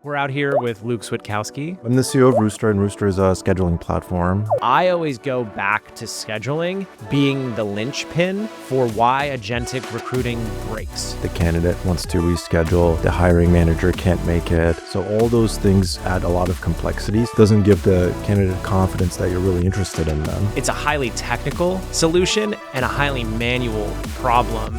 We're out here with Luke Switkowski. I'm the CEO of Rooster, and Rooster is a scheduling platform. I always go back to scheduling being the linchpin for why agentic recruiting breaks. The candidate wants to reschedule, the hiring manager can't make it. So all those things add a lot of complexities. Doesn't give the candidate confidence that you're really interested in them. It's a highly technical solution and a highly manual problem.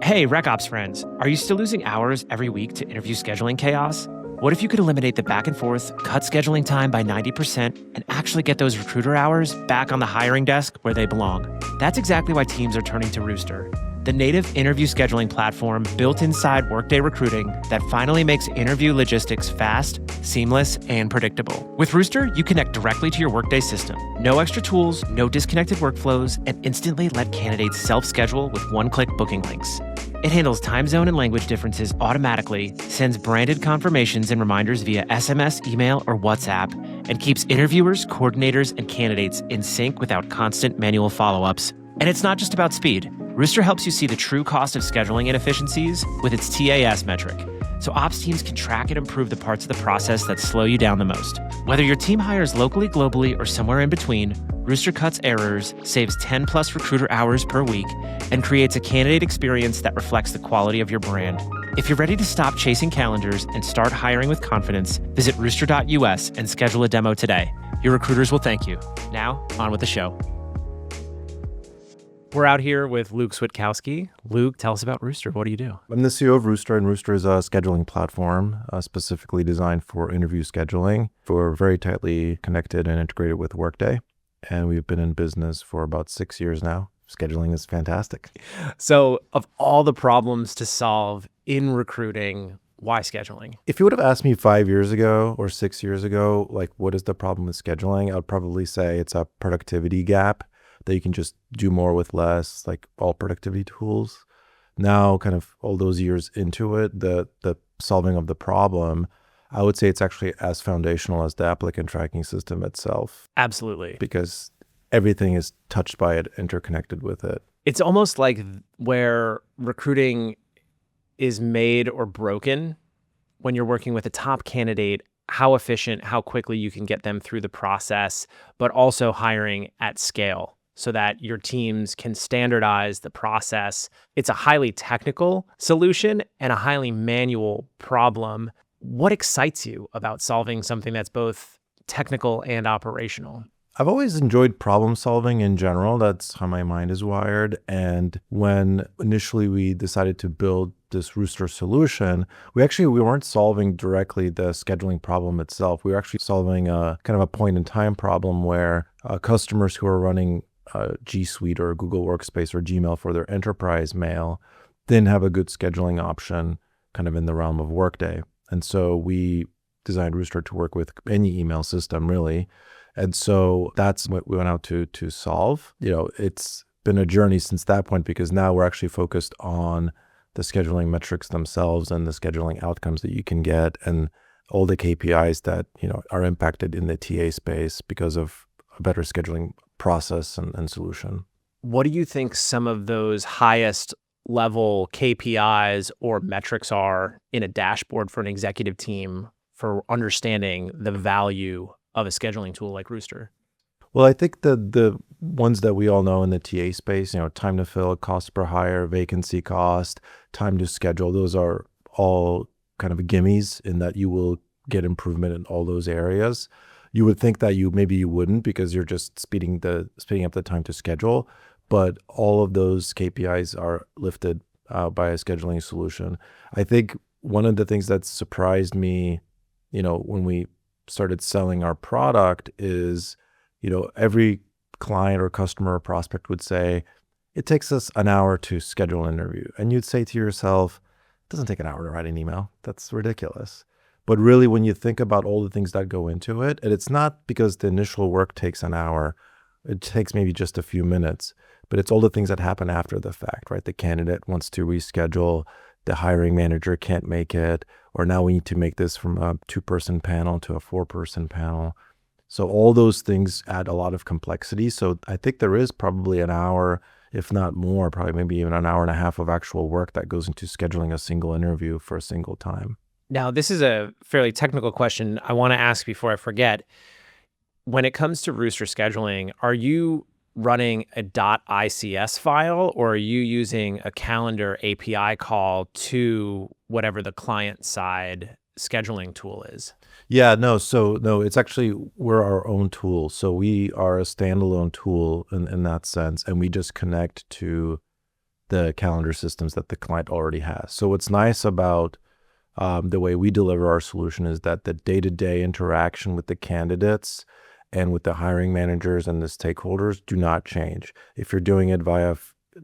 Hey, RecOps friends, are you still losing hours every week to interview scheduling chaos? What if you could eliminate the back and forth, cut scheduling time by 90%, and actually get those recruiter hours back on the hiring desk where they belong? That's exactly why teams are turning to Rooster, the native interview scheduling platform built inside Workday Recruiting that finally makes interview logistics fast, seamless, and predictable. With Rooster, you connect directly to your Workday system. No extra tools, no disconnected workflows, and instantly let candidates self-schedule with one-click booking links. It handles time zone and language differences automatically, sends branded confirmations and reminders via SMS, email, or WhatsApp, and keeps interviewers, coordinators, and candidates in sync without constant manual follow-ups. And it's not just about speed. Rooster helps you see the true cost of scheduling inefficiencies with its TAS metric, so ops teams can track and improve the parts of the process that slow you down the most. Whether your team hires locally, globally, or somewhere in between, Rooster cuts errors, saves 10+ recruiter hours per week, and creates a candidate experience that reflects the quality of your brand. If you're ready to stop chasing calendars and start hiring with confidence, visit rooster.us and schedule a demo today. Your recruiters will thank you. Now, on with the show. We're out here with Luke Switkowski. Luke, tell us about Rooster. What do you do? I'm the CEO of Rooster, and Rooster is a scheduling platform specifically designed for interview scheduling. We're very tightly connected and integrated with Workday, and we've been in business for about 6 years now. Scheduling is fantastic. So, of all the problems to solve in recruiting, why scheduling? If you would have asked me 5 years ago or 6 years ago, like, what is the problem with scheduling? I would probably say it's a productivity gap, that you can just do more with less, like all productivity tools. Now, kind of all those years into it, the solving of the problem, I would say it's actually as foundational as the applicant tracking system itself. Absolutely. Because everything is touched by it, interconnected with it. It's almost like where recruiting is made or broken when you're working with a top candidate, how efficient, how quickly you can get them through the process, but also hiring at scale, so that your teams can standardize the process. It's a highly technical solution and a highly manual problem. What excites you about solving something that's both technical and operational? I've always enjoyed problem solving in general. That's how my mind is wired. And when initially we decided to build this Rooster solution, we weren't solving directly the scheduling problem itself. We were actually solving a kind of a point in time problem where customers who are running G Suite or Google Workspace or Gmail for their enterprise mail didn't have a good scheduling option kind of in the realm of Workday. And so we designed Rooster to work with any email system, really. And so that's what we went out to solve. You know, it's been a journey since that point, because now we're actually focused on the scheduling metrics themselves and the scheduling outcomes that you can get and all the KPIs that, you know, are impacted in the TA space because of a better scheduling process and solution. What do you think some of those highest level KPIs or metrics are in a dashboard for an executive team for understanding the value of a scheduling tool like Rooster? Well, I think the ones that we all know in the TA space, you know, time to fill, cost per hire, vacancy cost, time to schedule, those are all kind of gimmies in that you will get improvement in all those areas. You would think that maybe you wouldn't, because you're just speeding up the time to schedule, but all of those KPIs are lifted by a scheduling solution. I think one of the things that surprised me, you know, when we started selling our product is, you know, every client or customer or prospect would say, it takes us an hour to schedule an interview. And you'd say to yourself, it doesn't take an hour to write an email. That's ridiculous. But really, when you think about all the things that go into it, and it's not because the initial work takes an hour, it takes maybe just a few minutes, but it's all the things that happen after the fact, right? The candidate wants to reschedule, the hiring manager can't make it, or now we need to make this from a 2-person panel to a 4-person panel. So all those things add a lot of complexity. So I think there is probably an hour if not more, probably maybe even an hour and a half of actual work that goes into scheduling a single interview for a single time. Now, this is a fairly technical question I want to ask before I forget. When it comes to Rooster scheduling, are you running a .ics file, or are you using a calendar API call to whatever the client side scheduling tool is? Yeah, no, it's actually, we're our own tool. So we are a standalone tool in that sense, and we just connect to the calendar systems that the client already has. So what's nice about the way we deliver our solution is that the day-to-day interaction with the candidates and with the hiring managers and the stakeholders do not change. If you're doing it via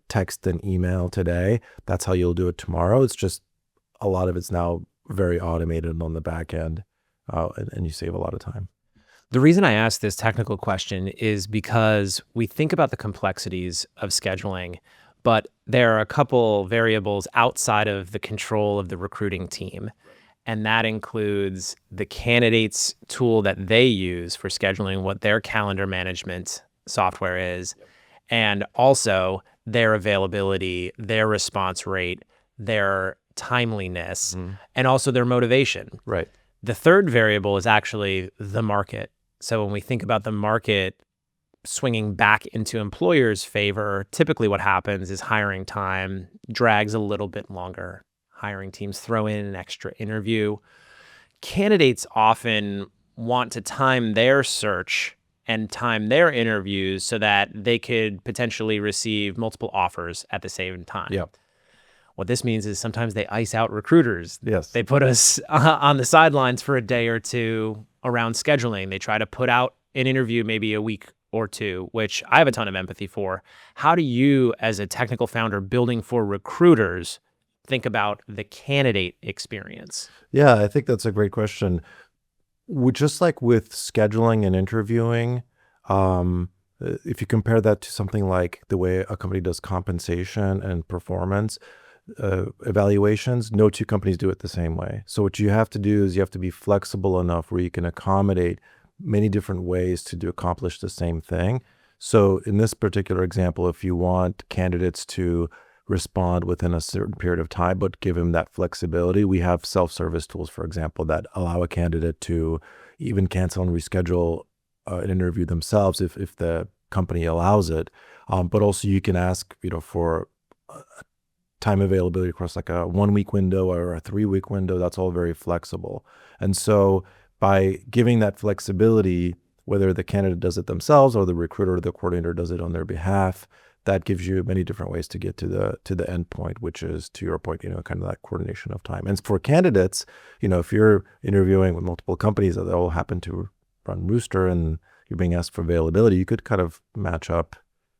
text and email today, that's how you'll do it tomorrow. It's just a lot of it's now very automated on the back end, and you save a lot of time. The reason I ask this technical question is because we think about the complexities of scheduling, but there are a couple variables outside of the control of the recruiting team. And that includes the candidate's tool that they use for scheduling, what their calendar management software is, and also their availability, their response rate, their timeliness, and also their motivation. Right. The third variable is actually the market. So when we think about the market swinging back into employers' favor, typically what happens is hiring time drags a little bit longer. Hiring teams throw in an extra interview. Candidates often want to time their search and time their interviews so that they could potentially receive multiple offers at the same time. Yeah. What this means is sometimes they ice out recruiters. Yes. They put us on the sidelines for a day or two around scheduling. They try to put out an interview maybe a week or two, which I have a ton of empathy for. How do you, as a technical founder building for recruiters, think about the candidate experience? Yeah, I think that's a great question. Just like with scheduling and interviewing, if you compare that to something like the way a company does compensation and performance evaluations, no two companies do it the same way. So what you have to do is you have to be flexible enough where you can accommodate many different ways to accomplish the same thing. So in this particular example, if you want candidates to respond within a certain period of time, but give them that flexibility, we have self-service tools, for example, that allow a candidate to even cancel and reschedule an interview themselves if the company allows it. But also you can ask, for time availability across like a 1 week window or a 3 week window. That's all very flexible. And so by giving that flexibility, whether the candidate does it themselves or the recruiter or the coordinator does it on their behalf, that gives you many different ways to get to the end point, which is, to your point, kind of that coordination of time. And for candidates, if you're interviewing with multiple companies that all happen to run Rooster and you're being asked for availability, you could kind of match up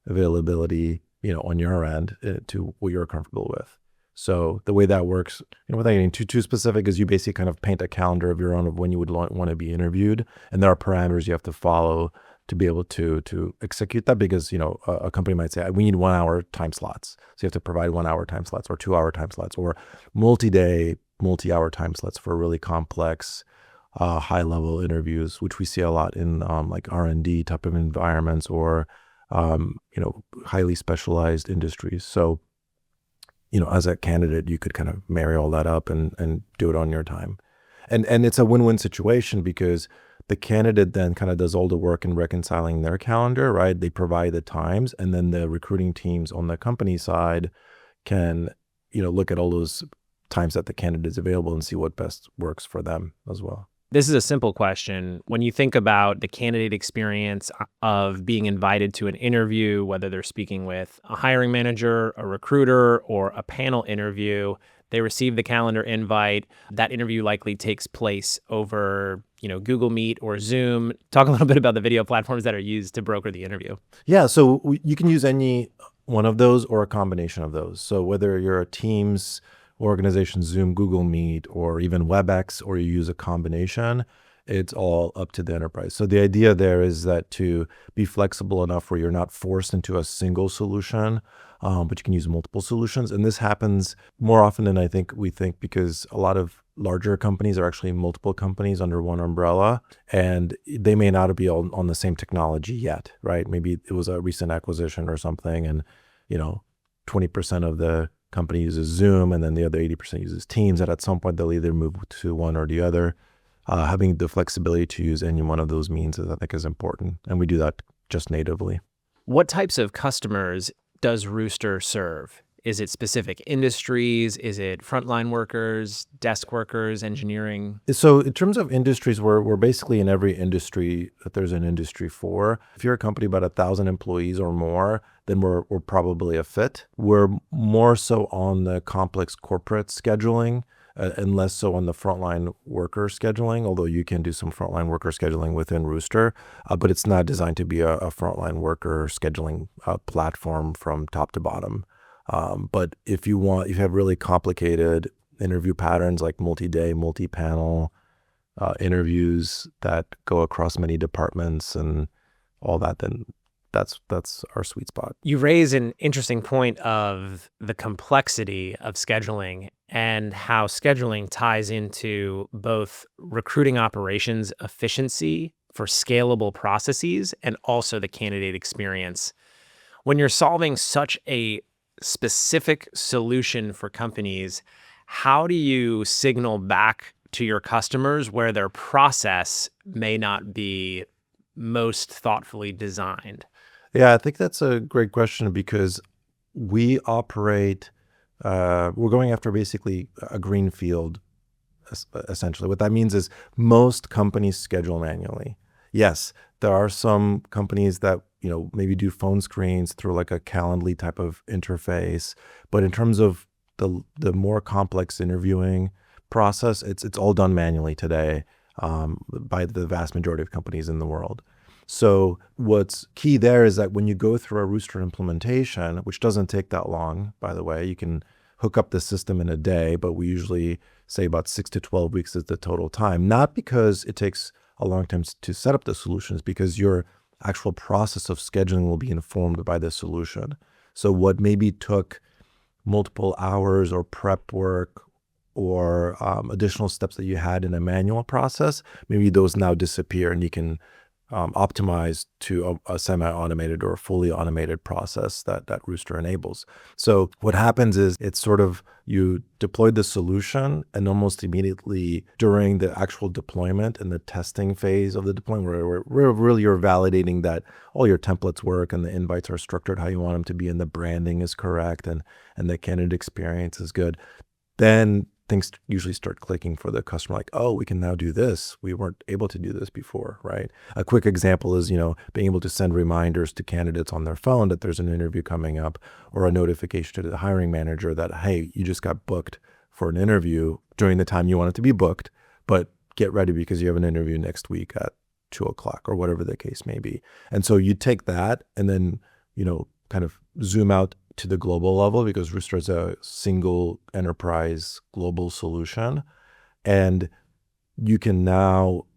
availability, on your end to what you're comfortable with. So the way that works, without getting too specific, is you basically kind of paint a calendar of your own of when you would want to be interviewed, and there are parameters you have to follow to be able to execute that, because a company might say we need 1 hour time slots, so you have to provide 1 hour time slots or 2 hour time slots or multi-day, multi-hour time slots for really complex high-level interviews, which we see a lot in like R&D type of environments or highly specialized industries. So as a candidate, you could kind of marry all that up and do it on your time, and it's a win-win situation, because the candidate then kind of does all the work in reconciling their calendar, right? They provide the times, and then the recruiting teams on the company side can, look at all those times that the candidate is available and see what best works for them as well. This is a simple question. When you think about the candidate experience of being invited to an interview, whether they're speaking with a hiring manager, a recruiter, or a panel interview, they receive the calendar invite. That interview likely takes place over, Google Meet or Zoom. Talk a little bit about the video platforms that are used to broker the interview. Yeah, so you can use any one of those or a combination of those. So whether you're a Teams organization, Zoom, Google Meet, or even WebEx, or you use a combination, it's all up to the enterprise. So the idea there is that to be flexible enough where you're not forced into a single solution, but you can use multiple solutions. And this happens more often than we think, because a lot of larger companies are actually multiple companies under one umbrella, and they may not be on the same technology yet, right? Maybe it was a recent acquisition or something, and 20% of the company uses Zoom, and then the other 80% uses Teams, and at some point they'll either move to one or the other. Having the flexibility to use any one of those means, I think, is important, and we do that just natively. What types of customers does Rooster serve? Is it specific industries? Is it frontline workers, desk workers, engineering? So in terms of industries, we're basically in every industry that there's an industry for. If you're a company about 1,000 employees or more, then we're probably a fit. We're more so on the complex corporate scheduling and less so on the frontline worker scheduling, although you can do some frontline worker scheduling within Rooster, but it's not designed to be a frontline worker scheduling platform from top to bottom. But if you have really complicated interview patterns like multi-day, multi-panel interviews that go across many departments and all that, then that's our sweet spot. You raise an interesting point of the complexity of scheduling and how scheduling ties into both recruiting operations efficiency for scalable processes and also the candidate experience. When you're solving such a specific solution for companies, how do you signal back to your customers where their process may not be most thoughtfully designed? Yeah, I think that's a great question because we operate, we're going after basically a green field, essentially. What that means is most companies schedule manually. Yes, there are some companies that maybe do phone screens through like a Calendly type of interface, but in terms of the more complex interviewing process, it's all done manually today by the vast majority of companies in the world. So what's key there is that when you go through a Rooster implementation, which doesn't take that long, by the way, you can hook up the system in a day, but we usually say about 6 to 12 weeks is the total time, not because it takes a long time to set up the solutions, because your actual process of scheduling will be informed by the solution. So what maybe took multiple hours or prep work or additional steps that you had in a manual process, maybe those now disappear and you can optimize to a semi-automated or a fully automated process that Rooster enables. So what happens is it's sort of you deployed the solution and almost immediately during the actual deployment and the testing phase of the deployment, where really you're validating that all your templates work and the invites are structured how you want them to be and the branding is correct and the candidate experience is good. Then things usually start clicking for the customer, like, oh, we can now do this. We weren't able to do this before, right? A quick example is, being able to send reminders to candidates on their phone that there's an interview coming up, or a notification to the hiring manager that, hey, you just got booked for an interview during the time you want it to be booked, but get ready because you have an interview next week at 2:00 or whatever the case may be. And so you take that and then, kind of zoom out to the global level, because Rooster is a single enterprise global solution. And you can now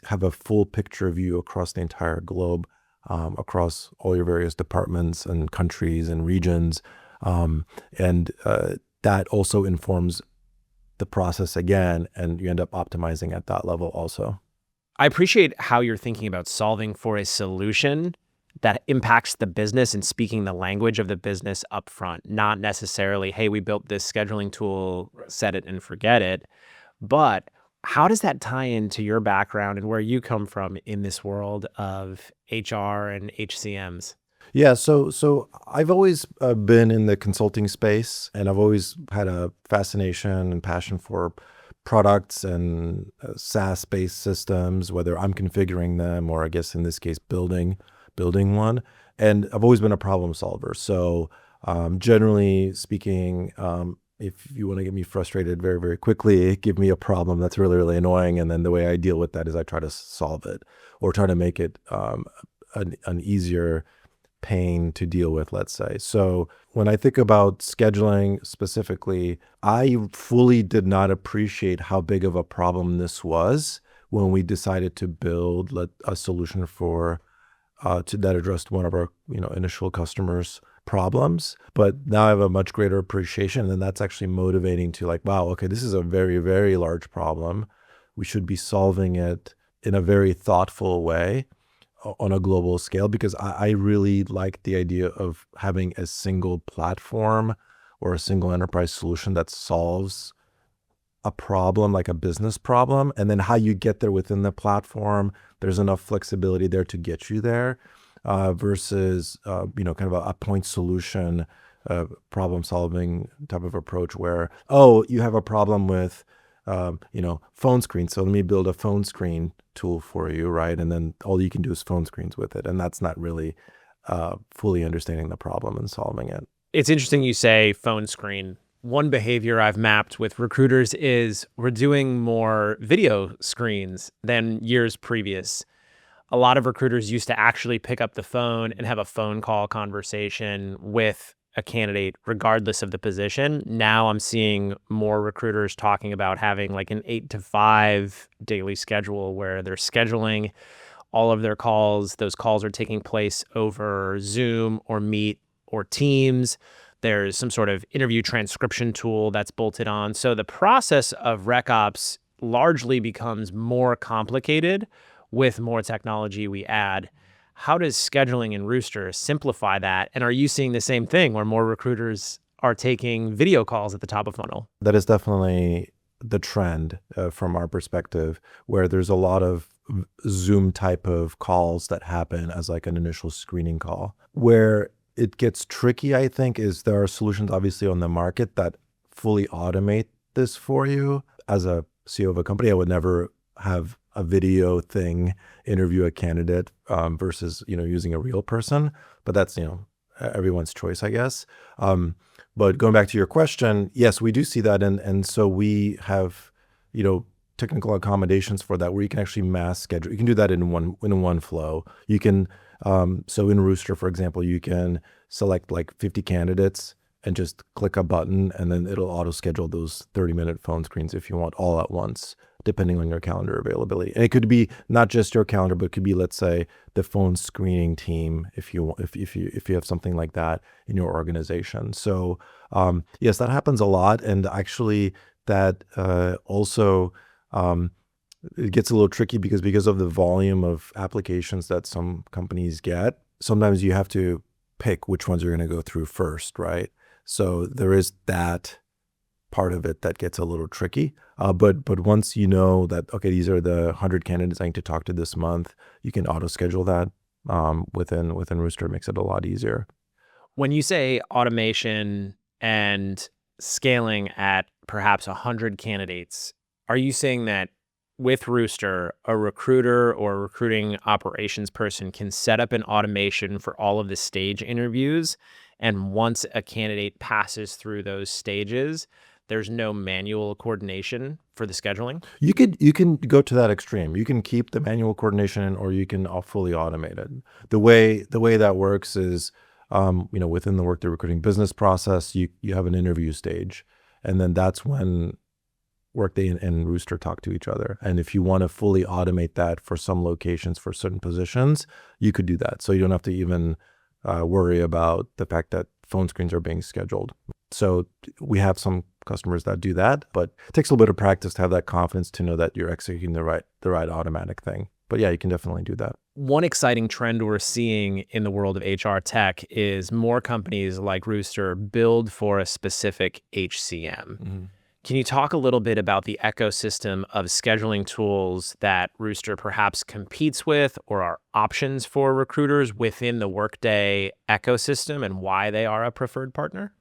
have a full picture view across the entire globe, across all your various departments and countries and regions. And that also informs the process again, and you end up optimizing at that level also. I appreciate how you're thinking about solving for a solution that impacts the business and speaking the language of the business upfront, not necessarily, hey, we built this scheduling tool, set it and forget it. But how does that tie into your background and where you come from in this world of HR and HCMs? Yeah, so I've always been in the consulting space, and I've always had a fascination and passion for products and SaaS-based systems, whether I'm configuring them or I guess in this case building one. And I've always been a problem solver. So generally speaking, if you want to get me frustrated very, very quickly, give me a problem that's really, really annoying. And then the way I deal with that is I try to solve it or try to make it an easier pain to deal with, let's say. So when I think about scheduling specifically, I fully did not appreciate how big of a problem this was when we decided to build a solution for that addressed one of our initial customers' problems. But now I have a much greater appreciation, and that's actually motivating to like, wow, okay, this is a very, very large problem. We should be solving it in a very thoughtful way. on a global scale, because I really like the idea of having a single platform or a single enterprise solution that solves a problem, like a business problem, and then how you get there within the platform. There's enough flexibility there to get you there, versus kind of a point solution, problem solving type of approach where, oh, you have a problem with phone screen, so let me build a phone screen tool for you, right? And then all you can do is phone screens with it, and that's not really fully understanding the problem and solving it. It's interesting you say phone screen. One behavior I've mapped with recruiters is we're doing more video screens than years previous. A lot of recruiters used to actually pick up the phone and have a phone call conversation with a candidate, regardless of the position. Now I'm seeing more recruiters talking about having like an 8 to 5 daily schedule where they're scheduling all of their calls. Those calls are taking place over Zoom or Meet or Teams. There's some sort of interview transcription tool that's bolted on. So the process of rec ops largely becomes more complicated with more technology we add. How does scheduling in Rooster simplify that? And are you seeing the same thing where more recruiters are taking video calls at the top of funnel? That is definitely the trend from our perspective, where there's a lot of Zoom type of calls that happen as like an initial screening call. Where it gets tricky, I think, is there are solutions obviously on the market that fully automate this for you. As a CEO of a company, I would never have a video thing interview a candidate versus using a real person, but that's everyone's choice, I guess. But going back to your question, yes, we do see that, and so we have technical accommodations for that, where you can actually mass schedule. You can do that in one flow. You can so in Rooster, for example, you can select like 50 candidates and just click a button, and then it'll auto schedule those 30-minute phone screens if you want, all at once, depending on your calendar availability. And it could be not just your calendar, but it could be, let's say, the phone screening team if you have something like that in your organization. So yes, that happens a lot, and actually that also it gets a little tricky because of the volume of applications that some companies get. Sometimes you have to pick which ones you're going to go through first, right? So there is that part of it that gets a little tricky. But once you know that, okay, these are the 100 candidates I need to talk to this month, you can auto schedule that within Rooster. It makes it a lot easier. When you say automation and scaling at perhaps 100 candidates, are you saying that with Rooster, a recruiter or a recruiting operations person can set up an automation for all of the stage interviews, and once a candidate passes through those stages, there's no manual coordination for the scheduling? You can go to that extreme. You can keep the manual coordination, or you can fully automate it. The way that works is, within the Workday recruiting business process, you have an interview stage, and then that's when Workday and Rooster talk to each other. And if you want to fully automate that for some locations for certain positions, you could do that. So you don't have to even worry about the fact that phone screens are being scheduled. So we have some customers that do that, but it takes a little bit of practice to have that confidence to know that you're executing the right automatic thing. But yeah, you can definitely do that. One exciting trend we're seeing in the world of HR tech is more companies like Rooster build for a specific HCM. Mm-hmm. Can you talk a little bit about the ecosystem of scheduling tools that Rooster perhaps competes with, or are options for recruiters within the Workday ecosystem, and why they are a preferred partner?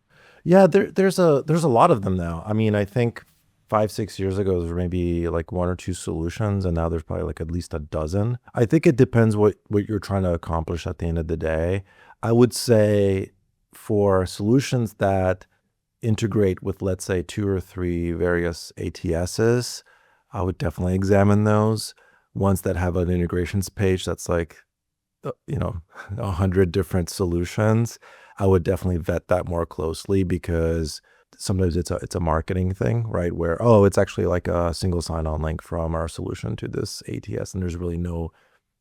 Yeah, there's a lot of them now. I mean, I think 5-6 years ago there were maybe like 1 or 2 solutions, and now there's probably like at least a dozen. I think it depends what you're trying to accomplish at the end of the day. I would say for solutions that integrate with, let's say, 2 or 3 various ATSs, I would definitely examine those. Ones that have an integrations page that's like 100 different solutions, I would definitely vet that more closely, because sometimes it's a marketing thing, right? Where, oh, it's actually like a single sign-on link from our solution to this ATS, and there's really no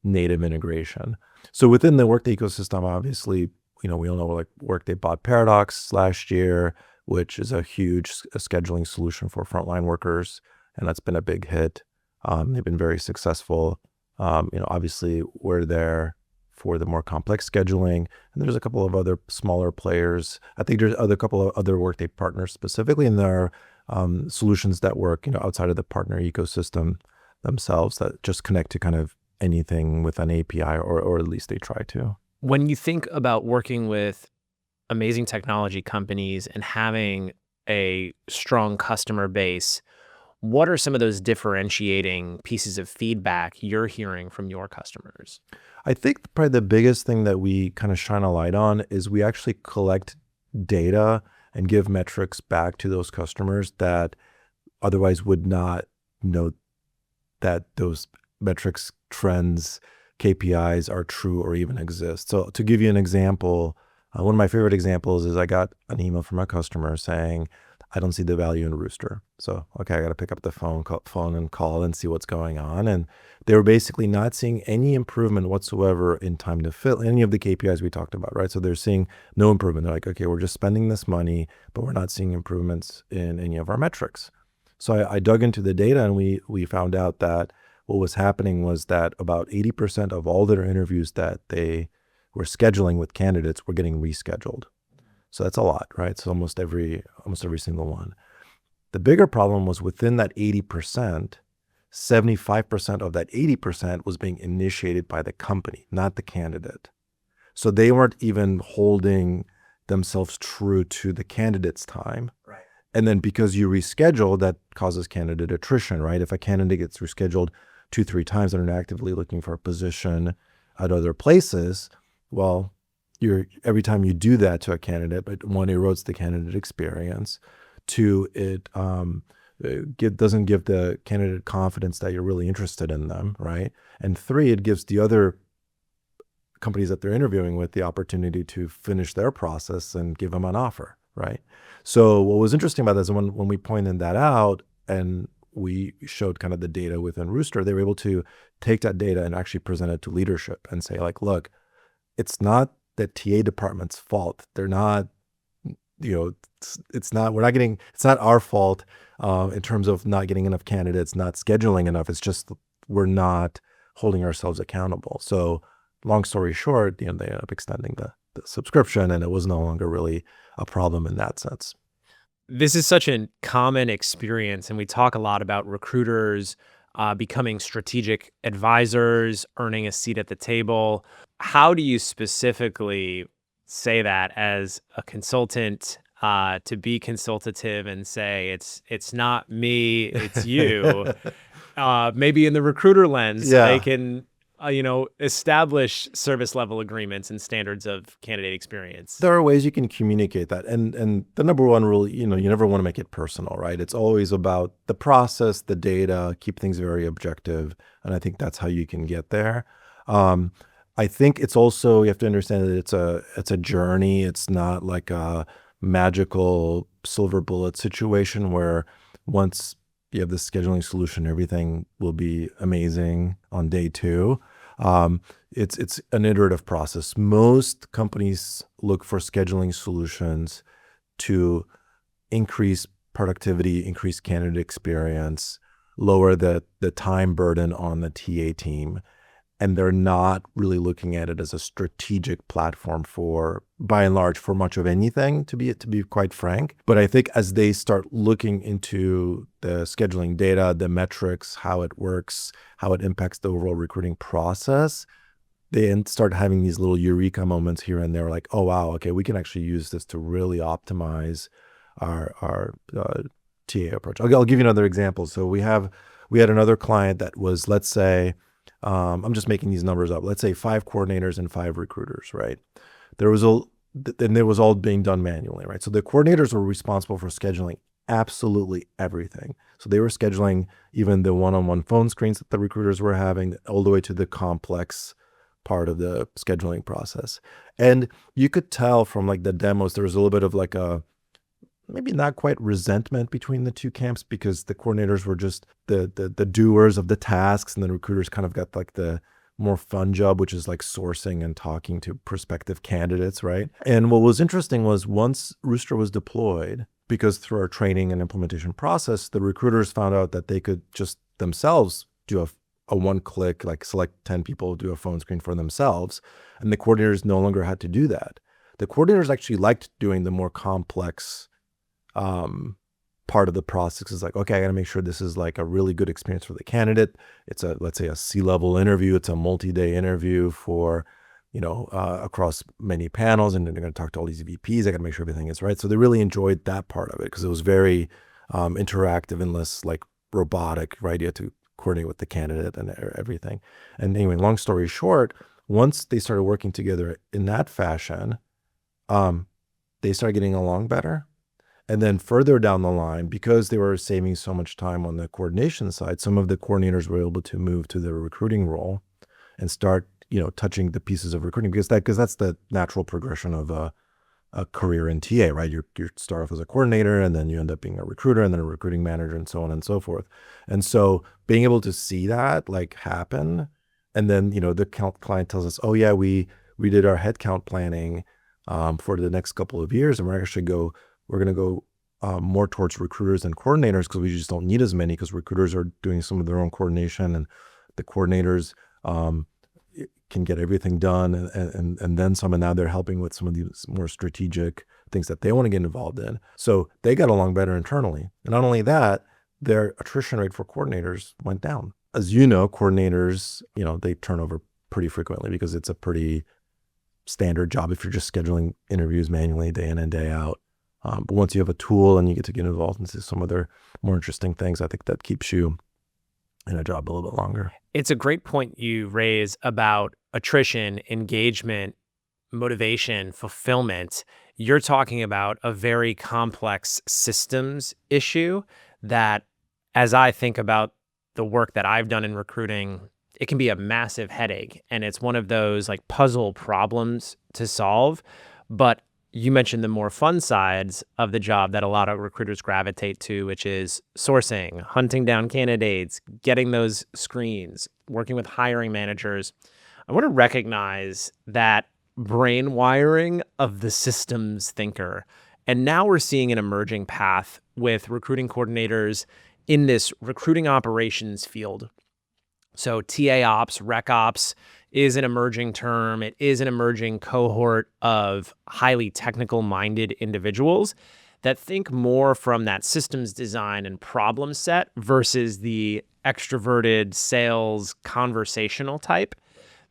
native integration. So within the Workday ecosystem, obviously, we all know, like, Workday bought Paradox last year, which is a huge scheduling solution for frontline workers, and that's been a big hit. They've been very successful. Obviously we're there for the more complex scheduling. And there's a couple of other smaller players. I think there's a couple of other Workday partners specifically, and there are solutions that work, outside of the partner ecosystem themselves that just connect to kind of anything with an API, or at least they try to. When you think about working with amazing technology companies and having a strong customer base, what are some of those differentiating pieces of feedback you're hearing from your customers? I think probably the biggest thing that we kind of shine a light on is we actually collect data and give metrics back to those customers that otherwise would not know that those metrics, trends, KPIs are true or even exist. So to give you an example, one of my favorite examples is I got an email from a customer saying, I don't see the value in Rooster. So, okay, I got to pick up the phone and call and see what's going on. And they were basically not seeing any improvement whatsoever in time to fill any of the KPIs we talked about, right? So they're seeing no improvement. They're like, okay, we're just spending this money, but we're not seeing improvements in any of our metrics. So I dug into the data, and we found out that what was happening was that about 80% of all their interviews that they were scheduling with candidates were getting rescheduled. So that's a lot, right? So almost every single one. The bigger problem was within that 80%, 75% of that 80% was being initiated by the company, not the candidate. So they weren't even holding themselves true to the candidate's time. Right. And then because you reschedule, that causes candidate attrition, right? If a candidate gets rescheduled 2-3 times and are actively looking for a position at other places, well, every time you do that to a candidate, but one, erodes the candidate experience. Two, it doesn't give the candidate confidence that you're really interested in them, right? And three, it gives the other companies that they're interviewing with the opportunity to finish their process and give them an offer, right? So what was interesting about this, when we pointed that out and we showed kind of the data within Rooster, they were able to take that data and actually present it to leadership and say, like, look, it's not the TA department's fault. They're not, it's not our fault in terms of not getting enough candidates, not scheduling enough. It's just we're not holding ourselves accountable. So long story short, they ended up extending the subscription, and it was no longer really a problem in that sense. This is such a common experience, and we talk a lot about recruiters becoming strategic advisors, earning a seat at the table. How do you specifically say that as a consultant to be consultative and say it's not me, it's you? Maybe in the recruiter lens, they can establish service level agreements and standards of candidate experience. There are ways you can communicate that. And the number one rule, you never want to make it personal, right? It's always about the process, the data, keep things very objective. And I think that's how you can get there. I think it's also, you have to understand that it's a journey. It's not like a magical silver bullet situation where once you have this scheduling solution, everything will be amazing on day 2. It's an iterative process. Most companies look for scheduling solutions to increase productivity, increase candidate experience, lower the time burden on the TA team. And they're not really looking at it as a strategic platform by and large, for much of anything, to be quite frank. But I think as they start looking into the scheduling data, the metrics, how it works, how it impacts the overall recruiting process, they start having these little eureka moments here and there, like, oh, wow, okay, we can actually use this to really optimize our TA approach. I'll give you another example. So we had another client that was, let's say, I'm just making these numbers up. Let's say 5 coordinators and 5 recruiters, right? There was all being done manually, right? So the coordinators were responsible for scheduling absolutely everything. So they were scheduling even the one-on-one phone screens that the recruiters were having, all the way to the complex part of the scheduling process. And you could tell from like the demos, there was a little bit of like a maybe not quite resentment between the two camps, because the coordinators were just the doers of the tasks, and the recruiters kind of got like the more fun job, which is like sourcing and talking to prospective candidates, right? And what was interesting was once Rooster was deployed, because through our training and implementation process, the recruiters found out that they could just themselves do a one-click, like select 10 people, do a phone screen for themselves. And the coordinators no longer had to do that. The coordinators actually liked doing the more complex part of the process. Is like, okay, I got to make sure this is like a really good experience for the candidate. It's let's say a C-level interview. It's a multi-day interview for, across many panels, and then they're going to talk to all these VPs. I got to make sure everything is right. So they really enjoyed that part of it because it was very interactive and less like robotic, right? You had to coordinate with the candidate and everything. And anyway, long story short, once they started working together in that fashion, they started getting along better. And then further down the line, because they were saving so much time on the coordination side, some of the coordinators were able to move to the recruiting role and start, touching the pieces of recruiting because that's the natural progression of a career in TA, right? You start off as a coordinator and then you end up being a recruiter and then a recruiting manager and so on and so forth. And so being able to see that like happen, and then, the client tells us, oh yeah, we did our headcount planning for the next couple of years, and we're going to go more towards recruiters and coordinators because we just don't need as many because recruiters are doing some of their own coordination and the coordinators can get everything done and then some, and now they're helping with some of these more strategic things that they want to get involved in. So they got along better internally. And not only that, their attrition rate for coordinators went down. As you know, coordinators, they turn over pretty frequently because it's a pretty standard job if you're just scheduling interviews manually day in and day out. But once you have a tool and you get to get involved into some other more interesting things, I think that keeps you in a job a little bit longer. It's a great point you raise about attrition, engagement, motivation, fulfillment. You're talking about a very complex systems issue that, as I think about the work that I've done in recruiting, it can be a massive headache. And it's one of those like puzzle problems to solve. But you mentioned the more fun sides of the job that a lot of recruiters gravitate to, which is sourcing, hunting down candidates, getting those screens, working with hiring managers. I want to recognize that brain wiring of the systems thinker. And now we're seeing an emerging path with recruiting coordinators in this recruiting operations field. So TA ops, rec ops is an emerging term. It is an emerging cohort of highly technical minded individuals that think more from that systems design and problem set versus the extroverted sales conversational type.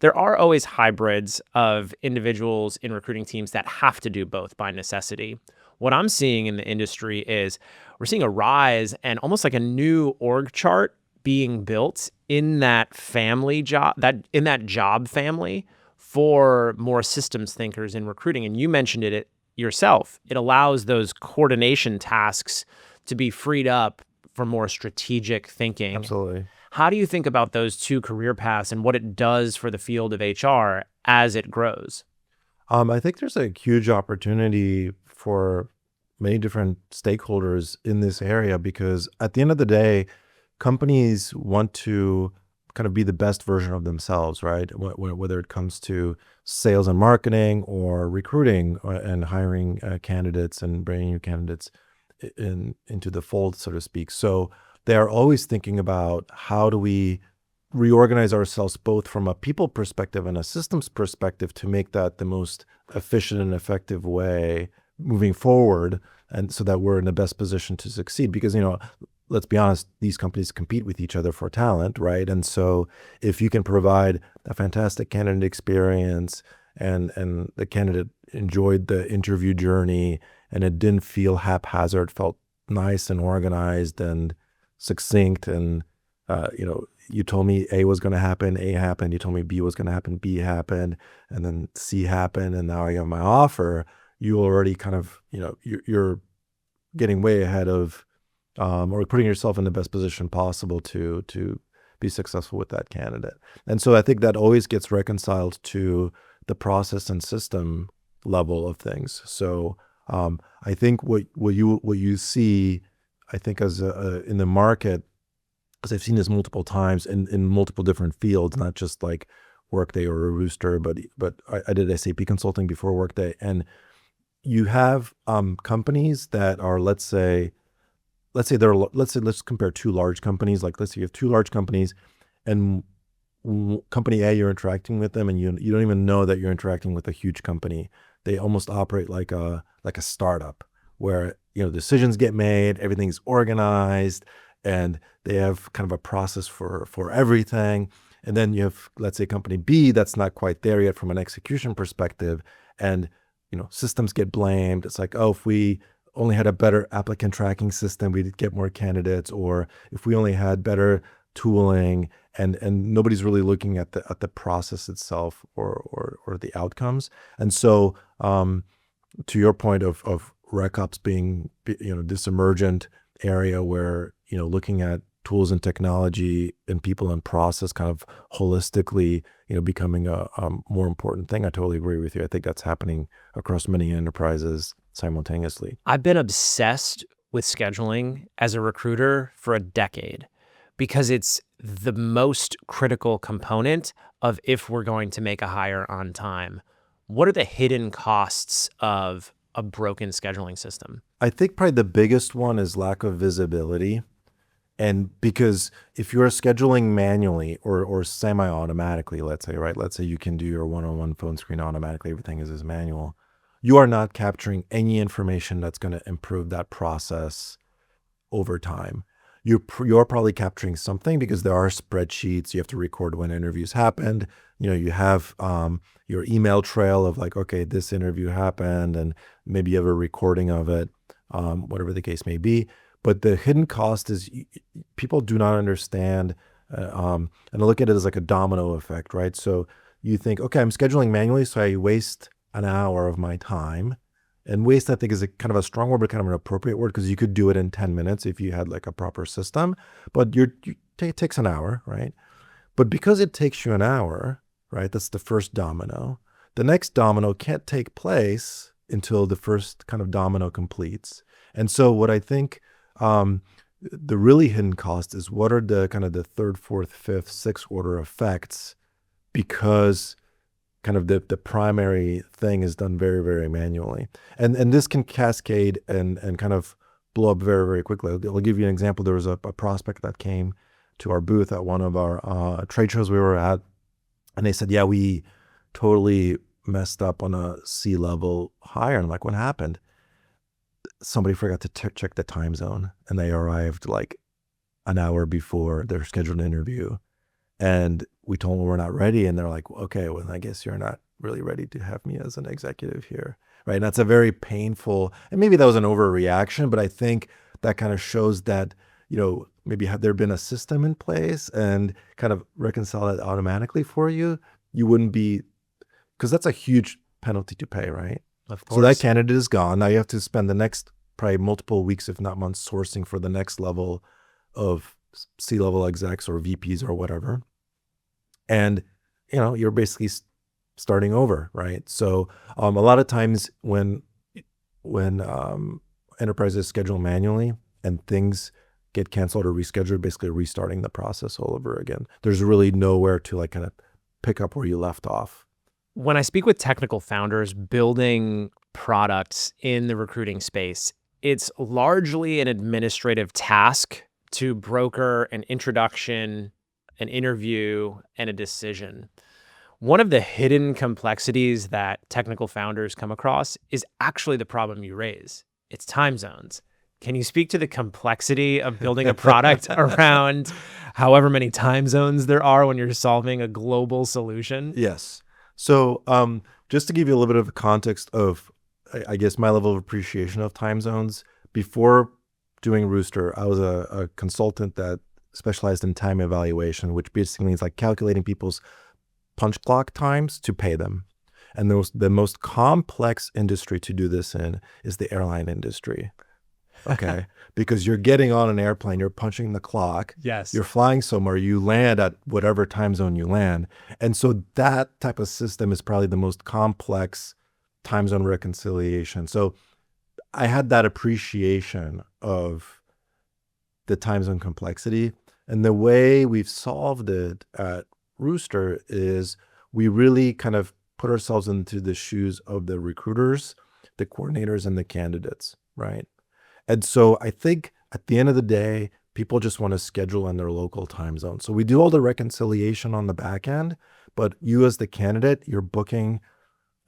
There are always hybrids of individuals in recruiting teams that have to do both by necessity. What I'm seeing in the industry is we're seeing a rise and almost like a new org chart being built in that family job, in that job family for more systems thinkers in recruiting. And you mentioned it yourself. It allows those coordination tasks to be freed up for more strategic thinking. Absolutely. How do you think about those two career paths and what it does for the field of HR as it grows? I think there's a huge opportunity for many different stakeholders in this area because at the end of the day, companies want to kind of be the best version of themselves, right? Whether it comes to sales and marketing or recruiting and hiring candidates and bringing new candidates into the fold, so to speak. So they are always thinking about how do we reorganize ourselves both from a people perspective and a systems perspective to make that the most efficient and effective way moving forward, and so that we're in the best position to succeed. Because, let's be honest, these companies compete with each other for talent, right? And so if you can provide a fantastic candidate experience and the candidate enjoyed the interview journey and it didn't feel haphazard, felt nice and organized and succinct, and you told me A was going to happen, A happened. You told me B was going to happen, B happened, and then C happened, and now I have my offer. You already kind of, you're getting way ahead of, or putting yourself in the best position possible to be successful with that candidate. And so I think that always gets reconciled to the process and system level of things. So I think what you see, I think as in the market, because I've seen this multiple times in multiple different fields, not just like Workday or a Rooster, but I did SAP consulting before Workday, and you have companies that are let's compare two large companies. Like let's say you have two large companies, and company A, you're interacting with them, and you don't even know that you're interacting with a huge company. They almost operate like a startup where decisions get made, everything's organized, and they have kind of a process for everything. And then you have, let's say, company B that's not quite there yet from an execution perspective, and systems get blamed. It's like, oh, if we only had a better applicant tracking system, we'd get more candidates, or if we only had better tooling, and nobody's really looking at the process itself or the outcomes. And so to your point of RecOps being this emergent area where looking at tools and technology and people and process kind of holistically becoming a more important thing, I totally agree with you. I think that's happening across many enterprises simultaneously. I've been obsessed with scheduling as a recruiter for a decade because it's the most critical component of if we're going to make a hire on time. What are the hidden costs of a broken scheduling system? I think probably the biggest one is lack of visibility. And because if you're scheduling manually or semi-automatically, let's say you can do your one-on-one phone screen automatically, everything is manual, you are not capturing any information that's going to improve that process over time. You're probably capturing something because there are spreadsheets. You have to record when interviews happened. You have your email trail of like, okay, this interview happened, and maybe you have a recording of it, whatever the case may be. But the hidden cost is people do not understand, and I look at it as like a domino effect, right? So you think, okay, I'm scheduling manually, so I waste an hour of my time. And waste, I think, is a kind of a strong word, but kind of an appropriate word, because you could do it in 10 minutes if you had like a proper system. But it takes an hour, right? But because it takes you an hour, right, that's the first domino. The next domino can't take place until the first kind of domino completes. And so what I think the really hidden cost is what are the kind of the third, fourth, fifth, sixth order effects, because kind of the primary thing is done very, very manually. And this can cascade and kind of blow up very, very quickly. I'll give you an example. There was a prospect that came to our booth at one of our trade shows we were at, and they said, yeah, we totally messed up on a C-level hire. And I'm like, what happened? Somebody forgot to check the time zone, and they arrived like an hour before their scheduled interview. And we told them we're not ready. And they're like, okay, well, I guess you're not really ready to have me as an executive here. Right. And that's a very painful, and maybe that was an overreaction, but I think that kind of shows that, maybe had there been a system in place and kind of reconcile it automatically for you, you wouldn't be, because that's a huge penalty to pay, right? Of course. So that candidate is gone. Now you have to spend the next probably multiple weeks, if not months, sourcing for the next level of C-level execs or VPs or whatever. And, you're basically starting over, right? So a lot of times when enterprises schedule manually and things get canceled or rescheduled, basically restarting the process all over again. There's really nowhere to like kind of pick up where you left off. When I speak with technical founders building products in the recruiting space, it's largely an administrative task to broker an introduction, an interview, and a decision. One of the hidden complexities that technical founders come across is actually the problem you raise. It's time zones. Can you speak to the complexity of building a product around however many time zones there are when you're solving a global solution? Yes. So just to give you a little bit of a context of, I guess, my level of appreciation of time zones, before doing Rooster, I was a consultant that specialized in time evaluation, which basically means like calculating people's punch clock times to pay them. And the most complex industry to do this in is the airline industry. Okay. Because you're getting on an airplane, you're punching the clock. Yes. You're flying somewhere, you land at whatever time zone you land. And so that type of system is probably the most complex time zone reconciliation. So I had that appreciation of the time zone complexity. And the way we've solved it at Rooster is we really kind of put ourselves into the shoes of the recruiters, the coordinators, and the candidates, right? And so I think at the end of the day, people just want to schedule in their local time zone. So we do all the reconciliation on the back end, but you as the candidate, you're booking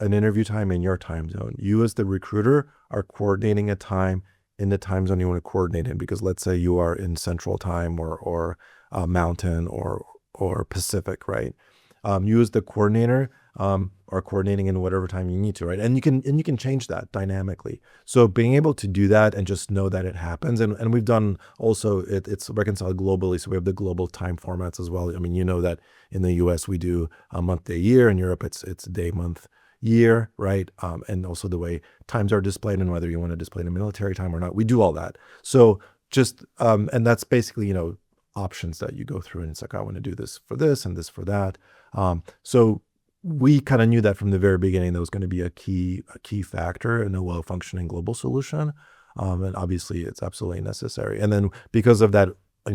an interview time in your time zone. You as the recruiter are coordinating a time in the time zone you want to coordinate in, because let's say you are in Central Time or Mountain or Pacific, right? You as the coordinator are coordinating in whatever time you need to, right? And you can change that dynamically. So being able to do that and just know that it happens, and we've done also it's reconciled globally, so we have the global time formats as well. I mean, you know that in the U.S. we do a month, day, year. In Europe, it's day, month, year, right? And also the way times are displayed and whether you want to display in military time or not. We do all that. So just and that's basically options that you go through, and it's like, I want to do this for this and this for that. So we kind of knew that from the very beginning that was going to be a key factor in a well-functioning global solution. And obviously it's absolutely necessary. And then because of that, I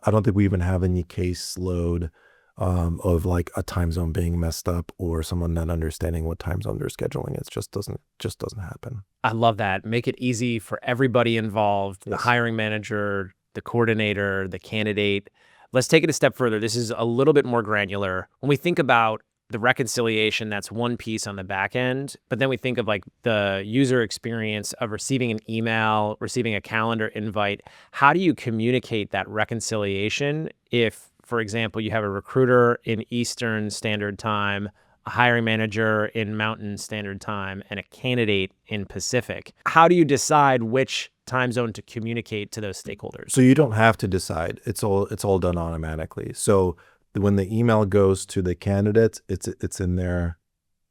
don't think we even have any caseload of like a time zone being messed up or someone not understanding what time zone they're scheduling. It just doesn't happen. I love that. Make it easy for everybody involved, the Yes. hiring manager, the coordinator, the candidate. Let's take it a step further. This is a little bit more granular. When we think about the reconciliation, that's one piece on the back end, but then we think of like the user experience of receiving an email, receiving a calendar invite. How do you communicate that reconciliation if, for example, you have a recruiter in Eastern Standard Time, a hiring manager in Mountain Standard Time, and a candidate in Pacific? How do you decide which time zone to communicate to those stakeholders? So you don't have to decide. It's all done automatically. So when the email goes to the candidates, it's in their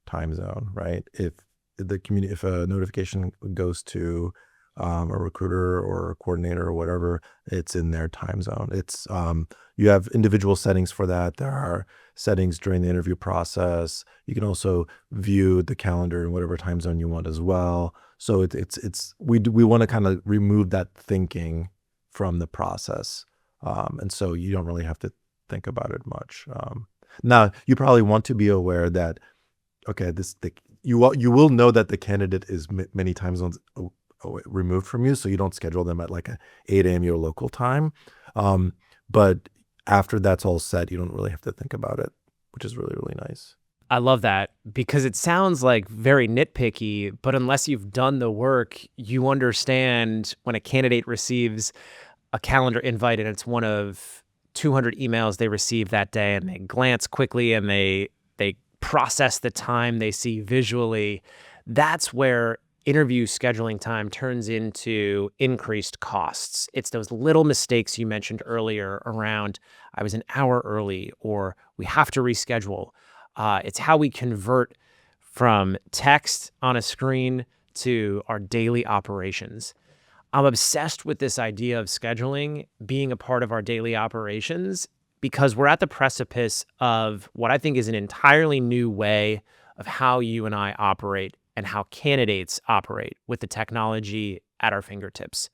time zone, right? If a notification goes to a recruiter or a coordinator or whatever, it's in their time zone. It's you have individual settings for that. There are settings during the interview process. You can also view the calendar in whatever time zone you want as well. So we want to kind of remove that thinking from the process, and so you don't really have to think about it much. Now you probably want to be aware that you will know that the candidate is many time zones removed from you, so you don't schedule them at like a 8 a.m. your local time. But after that's all set, you don't really have to think about it, which is really, really nice. I love that because it sounds like very nitpicky, but unless you've done the work, you understand when a candidate receives a calendar invite and it's one of 200 emails they receive that day, and they glance quickly and they process the time they see visually. That's where interview scheduling time turns into increased costs. It's those little mistakes you mentioned earlier around, I was an hour early, or we have to reschedule. It's how we convert from text on a screen to our daily operations. I'm obsessed with this idea of scheduling being a part of our daily operations because we're at the precipice of what I think is an entirely new way of how you and I operate and how candidates operate with the technology at our fingertips.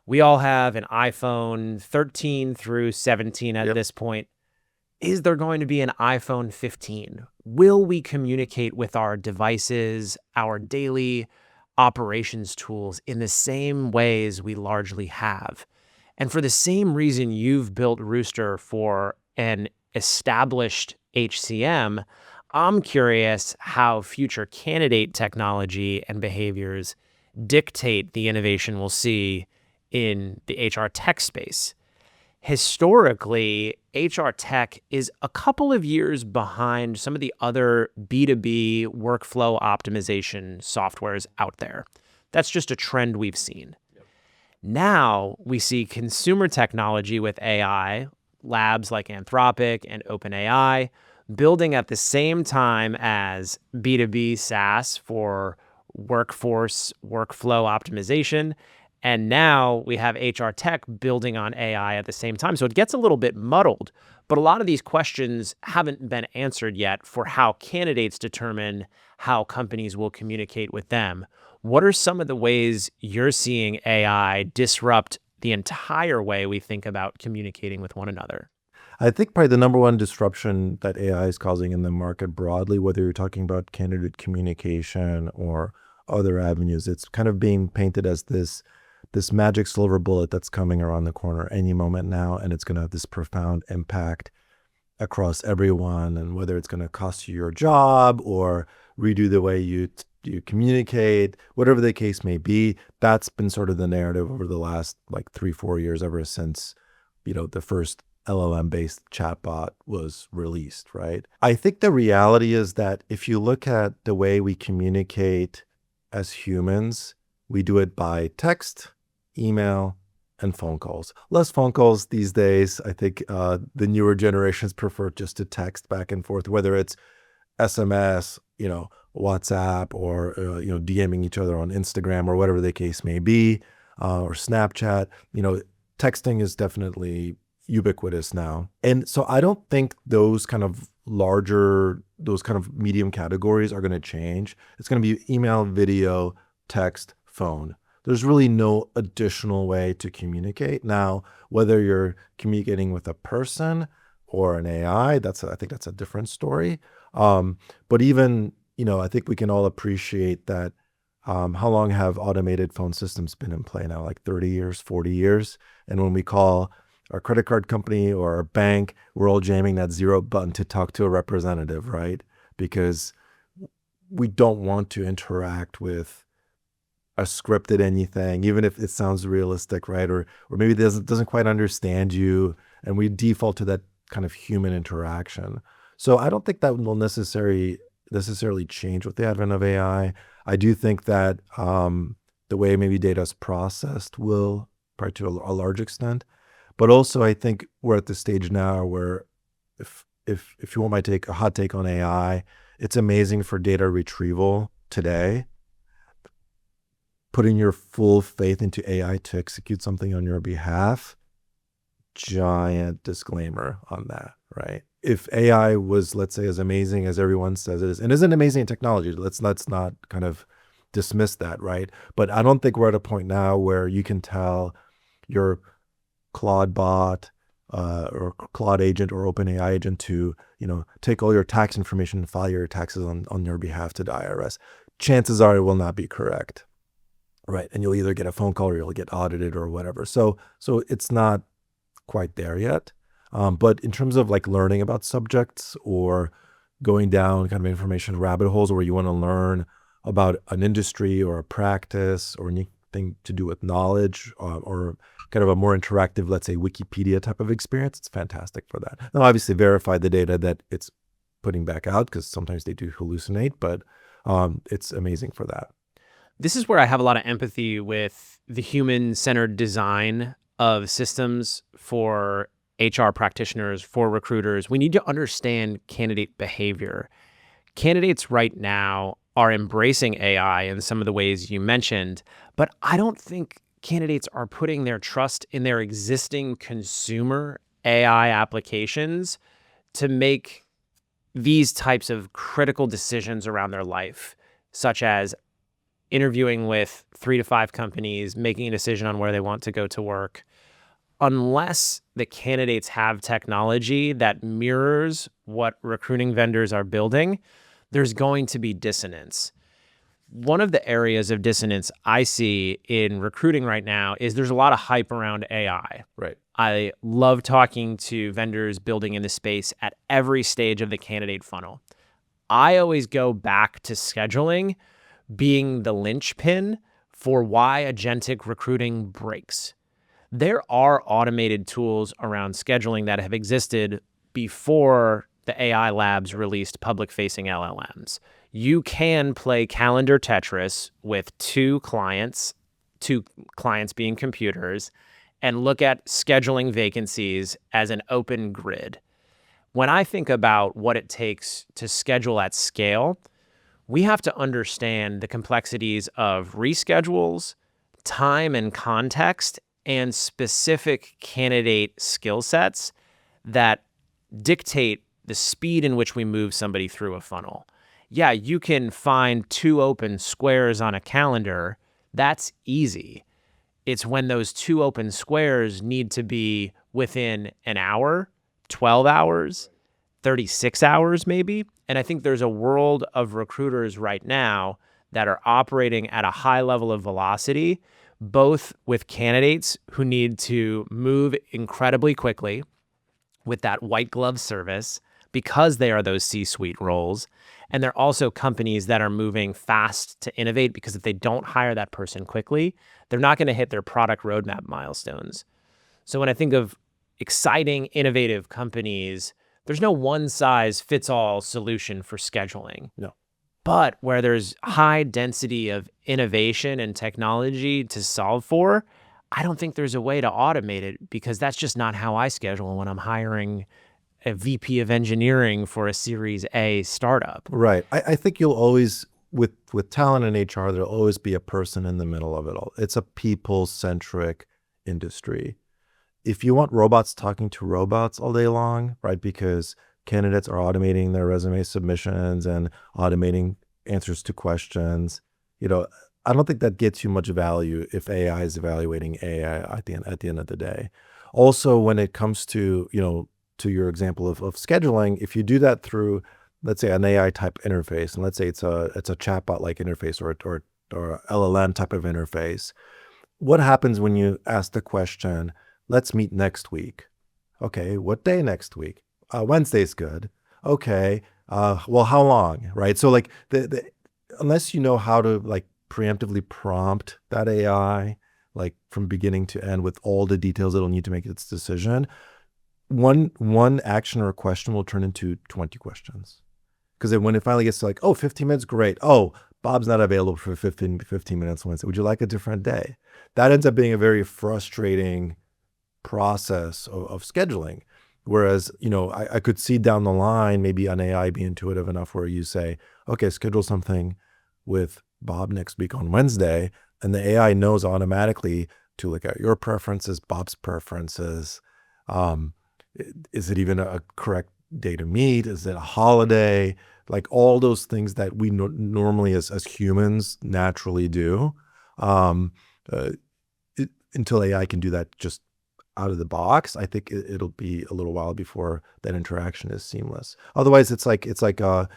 We all have an iPhone 13 through 17 at this point. Is there going to be an iPhone 15? Will we communicate with our devices, our daily operations tools in the same ways we largely have? And for the same reason you've built Rooster for an established HCM, I'm curious how future candidate technology and behaviors dictate the innovation we'll see in the HR tech space. Historically, HR tech is a couple of years behind some of the other B2B workflow optimization softwares out there. That's just a trend we've seen. Now we see consumer technology with AI, labs like Anthropic and OpenAI, building at the same time as B2B SaaS for workforce workflow optimization. And now we have HR tech building on AI at the same time. So it gets a little bit muddled, but a lot of these questions haven't been answered yet for how candidates determine how companies will communicate with them. What are some of the ways you're seeing AI disrupt the entire way we think about communicating with one another? I think probably the number one disruption that AI is causing in the market broadly, whether you're talking about candidate communication or other avenues, it's kind of being painted as this this magic silver bullet that's coming around the corner any moment now, and it's going to have this profound impact across everyone, and whether it's going to cost you your job or redo the way you communicate, whatever the case may be, that's been sort of the narrative over the last like 3-4 years, ever since, the first LLM-based chatbot was released, right? I think the reality is that if you look at the way we communicate as humans, we do it by text, email, and phone calls. Less phone calls these days. I think the newer generations prefer just to text back and forth, whether it's SMS, WhatsApp, or DMing each other on Instagram or whatever the case may be, or Snapchat. Texting is definitely ubiquitous now. And so I don't think those kind of medium categories are going to change. It's going to be email, video, text, phone. There's really no additional way to communicate. Now, whether you're communicating with a person or an AI, I think that's a different story. But even, I think we can all appreciate that. How long have automated phone systems been in play now? Like 30 years, 40 years. And when we call our credit card company or our bank, we're all jamming that 0 button to talk to a representative, right? Because we don't want to interact with a scripted anything, even if it sounds realistic, right? Or maybe it doesn't quite understand you, and we default to that kind of human interaction. So I don't think that will necessarily change with the advent of AI. I do think that the way maybe data is processed will, probably to a large extent. But also, I think we're at the stage now where, if you want a hot take on AI, it's amazing for data retrieval today. Putting your full faith into AI to execute something on your behalf, giant disclaimer on that, right? If AI was, let's say, as amazing as everyone says it is, and is an amazing technology, let's not kind of dismiss that, right? But I don't think we're at a point now where you can tell your Claude bot or Claude agent or OpenAI agent to, take all your tax information and file your taxes on your behalf to the IRS. Chances are it will not be correct. Right. And you'll either get a phone call or you'll get audited or whatever. So it's not quite there yet. But in terms of like learning about subjects or going down kind of information rabbit holes where you want to learn about an industry or a practice or anything to do with knowledge, or kind of a more interactive, let's say, Wikipedia type of experience, it's fantastic for that. Now, obviously verify the data that it's putting back out, because sometimes they do hallucinate, but it's amazing for that. This is where I have a lot of empathy with the human-centered design of systems for HR practitioners, for recruiters. We need to understand candidate behavior. Candidates right now are embracing AI in some of the ways you mentioned, but I don't think candidates are putting their trust in their existing consumer AI applications to make these types of critical decisions around their life, such as interviewing with 3 to 5 companies, making a decision on where they want to go to work. Unless the candidates have technology that mirrors what recruiting vendors are building, there's going to be dissonance. One of the areas of dissonance I see in recruiting right now is there's a lot of hype around AI. Right. I love talking to vendors building in the space at every stage of the candidate funnel. I always go back to scheduling being the linchpin for why agentic recruiting breaks. There are automated tools around scheduling that have existed before the AI labs released public-facing LLMs. You can play calendar Tetris with two clients being computers, and look at scheduling vacancies as an open grid. When I think about what it takes to schedule at scale, we have to understand the complexities of reschedules, time and context, and specific candidate skill sets that dictate the speed in which we move somebody through a funnel. Yeah, you can find 2 open squares on a calendar. That's easy. It's when those 2 open squares need to be within an hour, 12 hours, 36 hours maybe. And I think there's a world of recruiters right now that are operating at a high level of velocity, both with candidates who need to move incredibly quickly with that white glove service because they are those C-suite roles. And they're also companies that are moving fast to innovate, because if they don't hire that person quickly, they're not going to hit their product roadmap milestones. So when I think of exciting, innovative companies, there's no one-size-fits-all solution for scheduling. No. But where there's high density of innovation and technology to solve for, I don't think there's a way to automate it, because that's just not how I schedule when I'm hiring a VP of engineering for a Series A startup. Right. I think you'll always, with talent in HR, there'll always be a person in the middle of it all. It's a people-centric industry. If you want robots talking to robots all day long, right, because candidates are automating their resume submissions and automating answers to questions, I don't think that gets you much value if AI is evaluating AI at the end of the day. Also, when it comes to, to your example of scheduling, if you do that through, let's say, an AI type interface, and let's say it's a chatbot like interface or LLM type of interface, what happens when you ask the question, let's meet next week? Okay, what day next week? Wednesday's good. Okay, well, how long, right? So like unless you know how to like preemptively prompt that AI, like from beginning to end with all the details it'll need to make its decision, one action or a question will turn into 20 questions. Because then when it finally gets to like, 15 minutes, great. Oh, Bob's not available for 15 minutes Wednesday. Would you like a different day? That ends up being a very frustrating process of scheduling. Whereas, I could see down the line, maybe an AI be intuitive enough where you say, okay, schedule something with Bob next week on Wednesday. And the AI knows automatically to look at your preferences, Bob's preferences. Is it even a correct day to meet? Is it a holiday? Like all those things that we normally as humans naturally do, until AI can do that just out of the box, I think it'll be a little while before that interaction is seamless. Otherwise, it's like the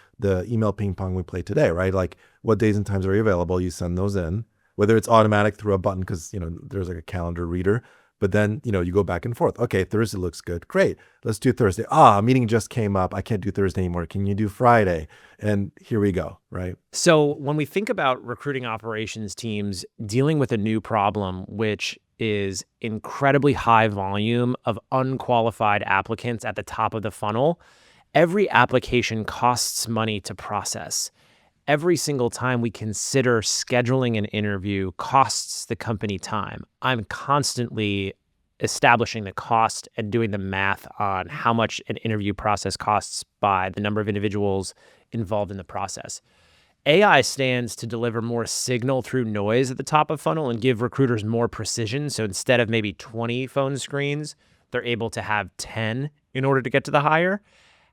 email ping pong we played today, right? Like, what days and times are you available? You send those in, whether it's automatic through a button because there's like a calendar reader. But then, you go back and forth. Okay, Thursday looks good. Great. Let's do Thursday. A meeting just came up. I can't do Thursday anymore. Can you do Friday? And here we go, right? So when we think about recruiting operations teams dealing with a new problem, which is incredibly high volume of unqualified applicants at the top of the funnel, every application costs money to process. Every single time we consider scheduling an interview costs the company time. I'm constantly establishing the cost and doing the math on how much an interview process costs by the number of individuals involved in the process. AI stands to deliver more signal through noise at the top of funnel and give recruiters more precision. So instead of maybe 20 phone screens, they're able to have 10 in order to get to the hire.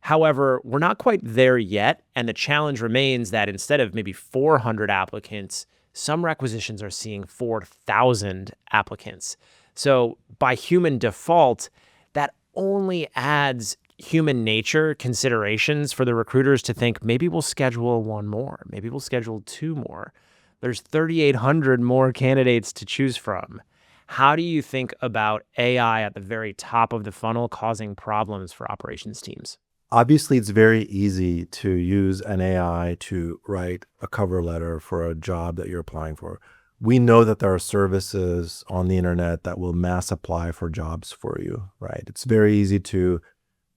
However, we're not quite there yet, and the challenge remains that instead of maybe 400 applicants, some requisitions are seeing 4,000 applicants. So by human default, that only adds human nature considerations for the recruiters to think, maybe we'll schedule one more, maybe we'll schedule two more. There's 3,800 more candidates to choose from. How do you think about AI at the very top of the funnel causing problems for operations teams? Obviously, it's very easy to use an AI to write a cover letter for a job that you're applying for. We know that there are services on the internet that will mass apply for jobs for you, right? It's very easy to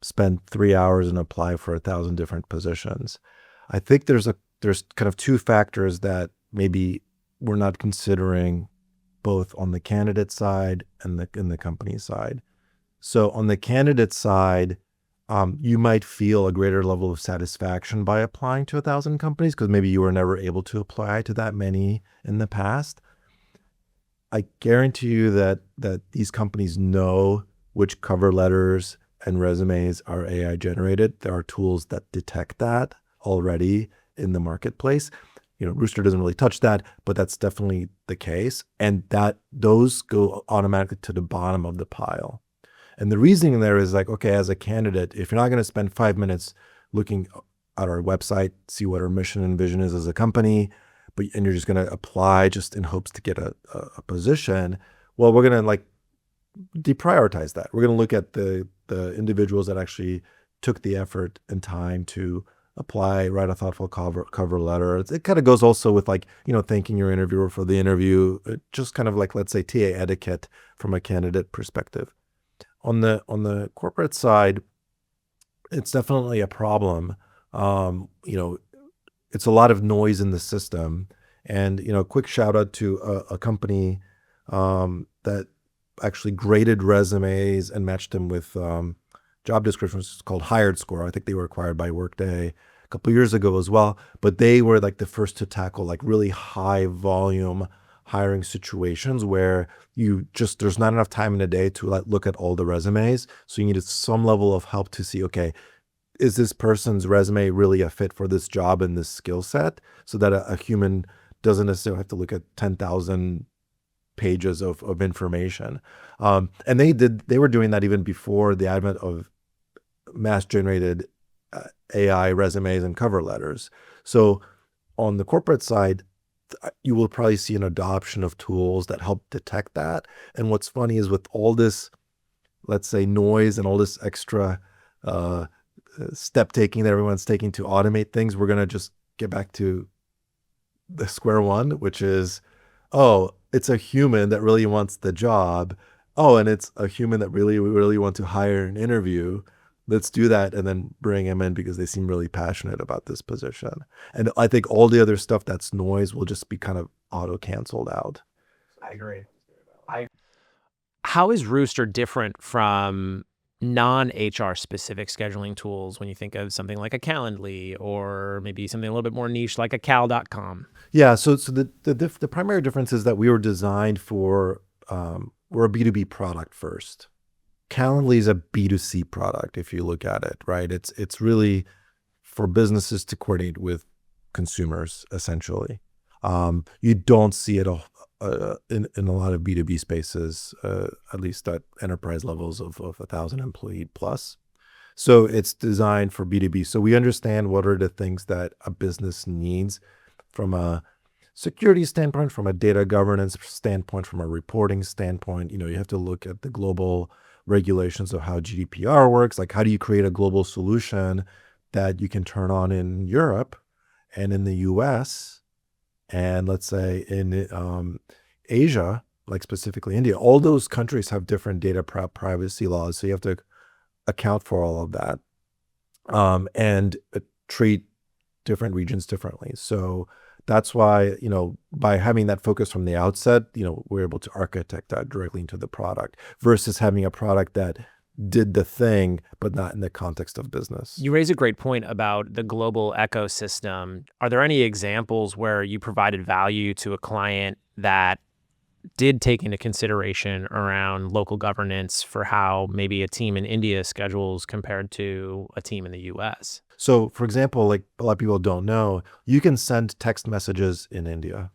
spend 3 hours and apply for 1,000 different positions. I think there's kind of two factors that maybe we're not considering, both on the candidate side and the company side. So on the candidate side, you might feel a greater level of satisfaction by applying to 1,000 companies because maybe you were never able to apply to that many in the past. I guarantee you that these companies know which cover letters and resumes are AI generated. There are tools that detect that already in the marketplace. Rooster doesn't really touch that, but that's definitely the case. And that those go automatically to the bottom of the pile. And the reasoning there is like, okay, as a candidate, if you're not going to spend 5 minutes looking at our website, see what our mission and vision is as a company, and you're just going to apply just in hopes to get a position. Well, we're going to like deprioritize that. We're going to look at the individuals that actually took the effort and time to apply, write a thoughtful cover letter. It kind of goes also with like, thanking your interviewer for the interview, just kind of like, let's say, TA etiquette from a candidate perspective. On the corporate side, it's definitely a problem. It's a lot of noise in the system. And, quick shout out to a company that actually graded resumes and matched them with job descriptions called HiredScore. I think they were acquired by Workday a couple of years ago as well. But they were like the first to tackle like really high volume hiring situations where there's not enough time in a day to like look at all the resumes. So you needed some level of help to see, okay, is this person's resume really a fit for this job and this skill set, so that a human doesn't necessarily have to look at 10,000 pages of information. And they were doing that even before the advent of mass generated AI resumes and cover letters. So on the corporate side, you will probably see an adoption of tools that help detect that. And what's funny is with all this, let's say, noise and all this extra step taking that everyone's taking to automate things, we're going to just get back to the square one, which is, oh, it's a human that really wants the job. Oh, and it's a human that we really want to hire and interview. Let's do that and then bring them in because they seem really passionate about this position. And I think all the other stuff that's noise will just be kind of auto-canceled out. I agree. How is Rooster different from non-HR specific scheduling tools when you think of something like a Calendly or maybe something a little bit more niche like a cal.com? Yeah, so the primary difference is that we were designed for, we're a B2B product first. Calendly is a B2C product if you look at it, right? It's really for businesses to coordinate with consumers, essentially. You don't see it in a lot of B2B spaces, at least at enterprise levels of 1,000 employee plus. So it's designed for B2B. So we understand what are the things that a business needs from a security standpoint, from a data governance standpoint, from a reporting standpoint. You have to look at the global regulations of how GDPR works. Like, how do you create a global solution that you can turn on in Europe and in the US and let's say in Asia, like specifically India? All those countries have different data privacy laws. So you have to account for all of that and treat different regions differently. So that's why, by having that focus from the outset, we're able to architect that directly into the product versus having a product that did the thing, but not in the context of business. You raise a great point about the global ecosystem. Are there any examples where you provided value to a client that did take into consideration around local governance for how maybe a team in India schedules compared to a team in the US? So, for example, like a lot of people don't know, you can send text messages in India.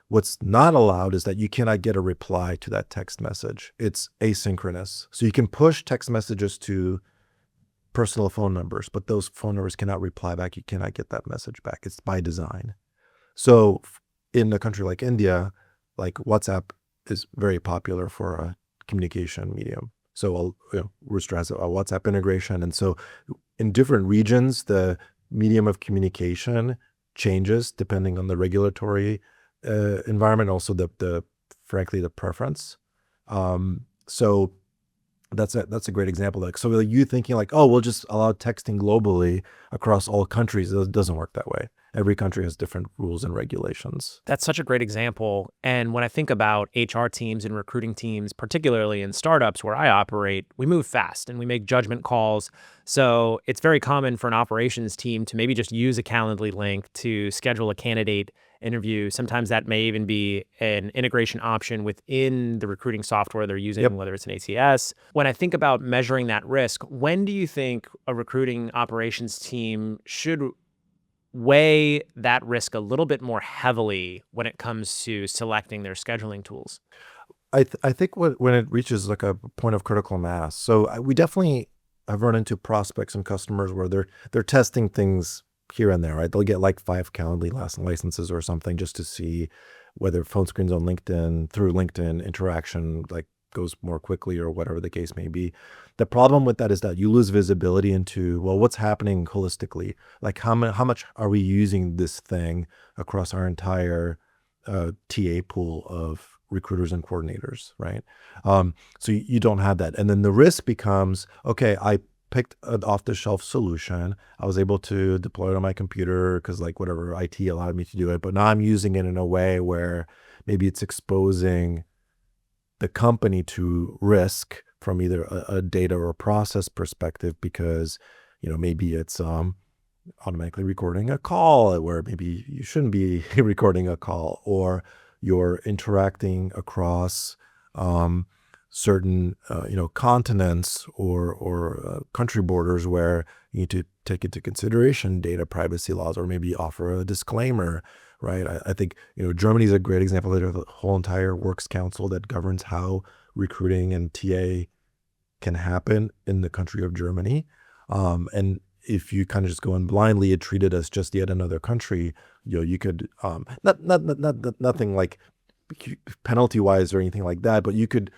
What's not allowed is that you cannot get a reply to that text message. It's asynchronous. So you can push text messages to personal phone numbers, but those phone numbers cannot reply back. You cannot get that message back. It's by design. So in a country like India, like WhatsApp is very popular for a communication medium. So Rooster has a WhatsApp integration. And so in different regions, the medium of communication changes depending on the regulatory environment, also frankly the preference. So that's a great example. Like, so like you thinking like, oh, we'll just allow texting globally across all countries. It doesn't work that way. Every country has different rules and regulations. That's such a great example. And when I think about HR teams and recruiting teams, particularly in startups where I operate, we move fast and we make judgment calls. So it's very common for an operations team to maybe just use a Calendly link to schedule a candidate interview. Sometimes that may even be an integration option within the recruiting software they're using, whether it's an ATS. When I think about measuring that risk, when do you think a recruiting operations team should weigh that risk a little bit more heavily when it comes to selecting their scheduling tools? I think when it reaches like a point of critical mass. So we definitely have run into prospects and customers where they're testing things here and there, right? They'll get like 5 Calendly licenses or something just to see whether phone screens on LinkedIn through LinkedIn interaction like goes more quickly or whatever the case may be. The problem with that is that you lose visibility into, well, what's happening holistically? Like how much are we using this thing across our entire TA pool of recruiters and coordinators, right? So you don't have that. And then the risk becomes, okay, I picked an off-the-shelf solution. I was able to deploy it on my computer because like whatever IT allowed me to do it. But now I'm using it in a way where maybe it's exposing the company to risk from either a data or process perspective because, maybe it's automatically recording a call where maybe you shouldn't be recording a call, or you're interacting across certain continents or country borders where you need to take into consideration data privacy laws or maybe offer a disclaimer, right? I think Germany is a great example. They have a whole entire works council that governs how recruiting and TA can happen in the country of Germany, and if you kind of just go in blindly and treat it as just yet another country, you could nothing like penalty wise or anything like that, but you could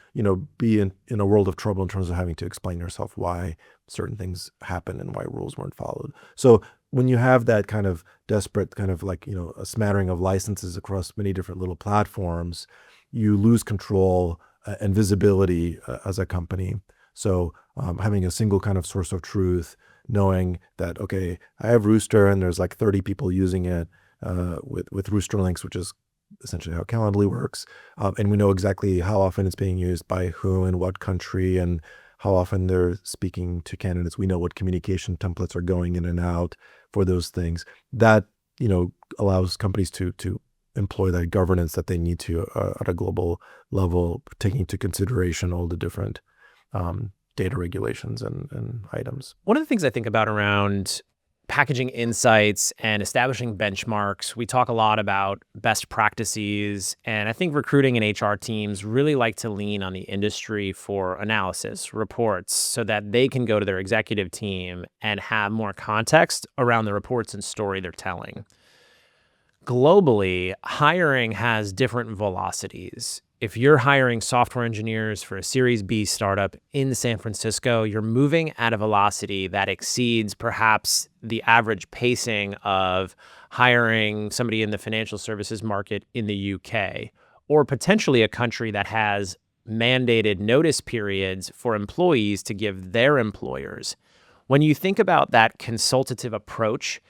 be in a world of trouble in terms of having to explain yourself why certain things happen and why rules weren't followed. So when you have that kind of desperate kind of like a smattering of licenses across many different little platforms, you lose control and visibility as a company. So having a single kind of source of truth, knowing that, okay, I have Rooster and there's like 30 people using it with Rooster links, which is essentially how Calendly works. And we know exactly how often it's being used by who and what country and how often they're speaking to candidates. We know what communication templates are going in and out for those things. That, allows companies to employ that governance that they need to at a global level, taking into consideration all the different data regulations and items. One of the things I think about around packaging insights and establishing benchmarks, we talk a lot about best practices, and I think recruiting and HR teams really like to lean on the industry for analysis, reports, so that they can go to their executive team and have more context around the reports and story they're telling. Globally, hiring has different velocities. If you're hiring software engineers for a Series B startup in San Francisco, you're moving at a velocity that exceeds perhaps the average pacing of hiring somebody in the financial services market in the UK, or potentially a country that has mandated notice periods for employees to give their employers. When you think about that consultative approach,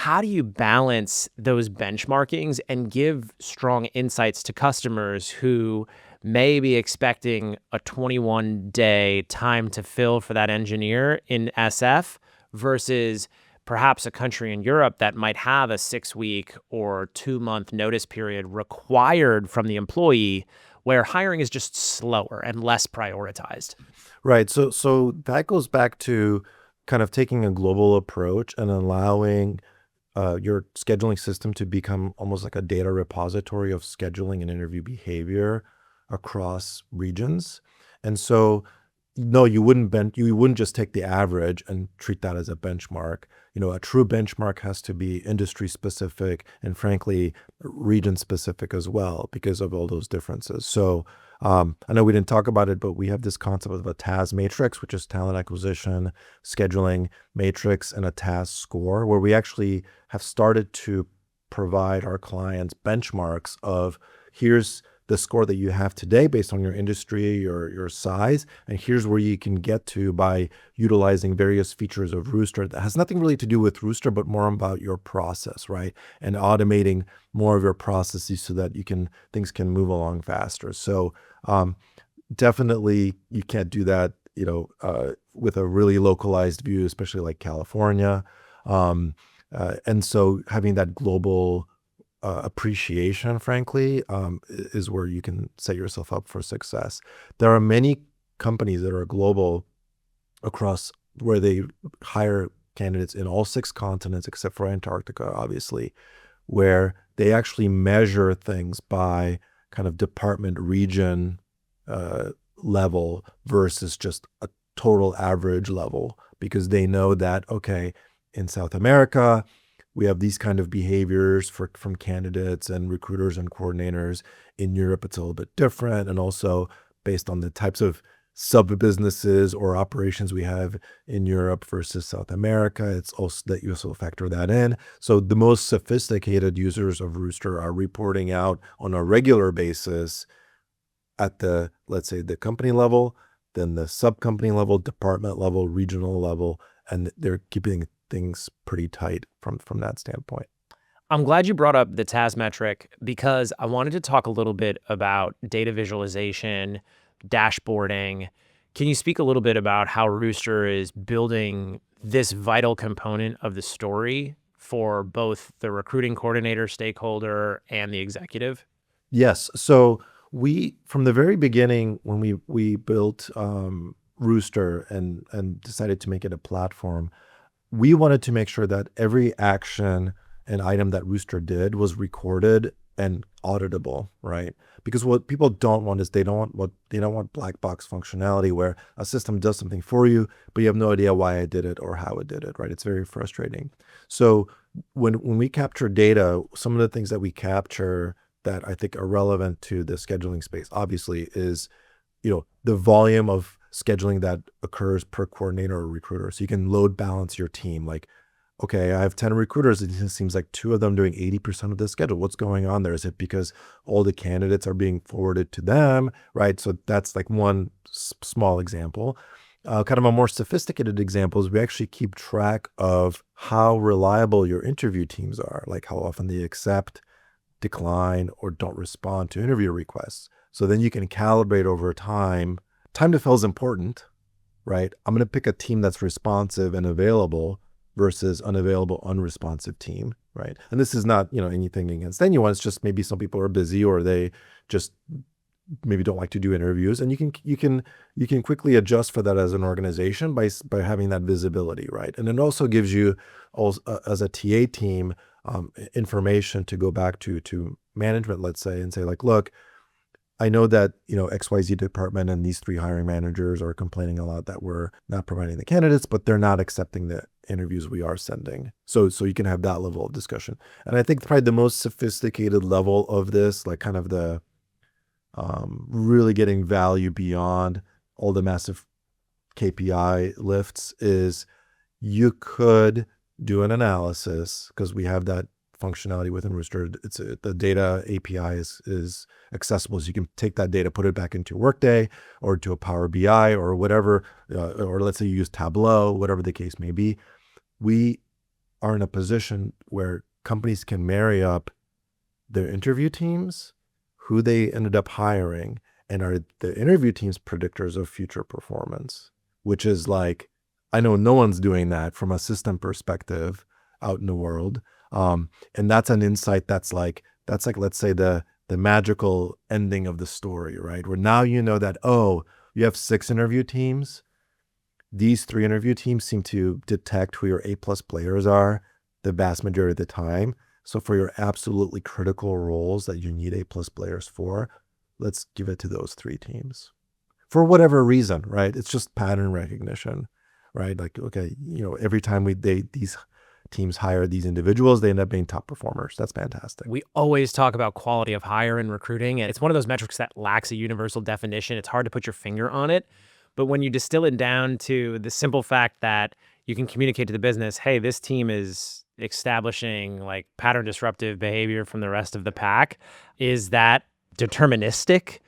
how do you balance those benchmarkings and give strong insights to customers who may be expecting a 21-day time to fill for that engineer in SF versus perhaps a country in Europe that might have a 6-week or 2-month notice period required from the employee, where hiring is just slower and less prioritized? Right. So that goes back to kind of taking a global approach and allowing your scheduling system to become almost like a data repository of scheduling and interview behavior across regions. And so, no, you wouldn't just take the average and treat that as a benchmark. A true benchmark has to be industry specific and frankly, region specific as well because of all those differences. So I know we didn't talk about it, but we have this concept of a TAS matrix, which is talent acquisition, scheduling matrix, and a TAS score, where we actually have started to provide our clients benchmarks of here's the score that you have today based on your industry, your size, and here's where you can get to by utilizing various features of Rooster that has nothing really to do with Rooster, but more about your process, right? And automating more of your processes so that things can move along faster. So definitely you can't do that, with a really localized view, especially like California. And so having that global appreciation, frankly, is where you can set yourself up for success. There are many companies that are global across where they hire candidates in all 6 continents, except for Antarctica, obviously, where they actually measure things by kind of department region level versus just a total average level, because they know that, okay, in South America, we have these kind of behaviors from candidates and recruiters and coordinators. In Europe, it's a little bit different. And also based on the types of sub-businesses or operations we have in Europe versus South America, it's also that you also factor that in. So the most sophisticated users of Rooster are reporting out on a regular basis at the, let's say, the company level, then the sub-company level, department level, regional level, and they're keeping things pretty tight from that standpoint. I'm glad you brought up the TAS metric because I wanted to talk a little bit about data visualization, dashboarding. Can you speak a little bit about how Rooster is building this vital component of the story for both the recruiting coordinator, stakeholder, and the executive? Yes. So we, from the very beginning, when we built Rooster and decided to make it a platform, we wanted to make sure that every action and item that Rooster did was recorded and auditable, right? Because what people don't want is they don't want black box functionality where a system does something for you, but you have no idea why it did it or how it did it, right? It's very frustrating. So when we capture data, some of the things that we capture that I think are relevant to the scheduling space, obviously, is the volume of scheduling that occurs per coordinator or recruiter. So you can load balance your team. Like, okay, I have 10 recruiters. It seems like 2 of them doing 80% of the schedule. What's going on there? Is it because all the candidates are being forwarded to them, right? So that's like one small example. Kind of a more sophisticated example is we actually keep track of how reliable your interview teams are, like how often they accept, decline, or don't respond to interview requests. So then you can calibrate over time. Time to fill is important, right? I'm going to pick a team that's responsive and available versus unavailable, unresponsive team, right? And this is not, anything against anyone. It's just maybe some people are busy or they just maybe don't like to do interviews, and you can quickly adjust for that as an organization by having that visibility, right? And it also gives you, as a TA team, information to go back to management, let's say, and say like, look, I know that, XYZ department and these 3 hiring managers are complaining a lot that we're not providing the candidates, but they're not accepting the interviews we are sending. So you can have that level of discussion. And I think probably the most sophisticated level of this, like kind of the really getting value beyond all the massive KPI lifts, is you could do an analysis, because we have that functionality within Rooster. The data API is accessible, so you can take that data, put it back into Workday or to a Power BI or whatever, or let's say you use Tableau, whatever the case may be. We are in a position where companies can marry up their interview teams, who they ended up hiring, and are the interview teams predictors of future performance, which is like, I know no one's doing that from a system perspective out in the world. And that's an insight that's like, let's say the magical ending of the story, right? Where now you know that, oh, you have 6 interview teams. These 3 interview teams seem to detect who your A+ players are the vast majority of the time. So for your absolutely critical roles that you need A+ players for, let's give it to those 3 teams. For whatever reason, right? It's just pattern recognition, right? Like, okay, every time these teams hire these individuals, they end up being top performers. That's fantastic. We always talk about quality of hire in recruiting, and it's one of those metrics that lacks a universal definition. It's hard to put your finger on it. But when you distill it down to the simple fact that you can communicate to the business, hey, this team is establishing like pattern disruptive behavior from the rest of the pack, is that deterministic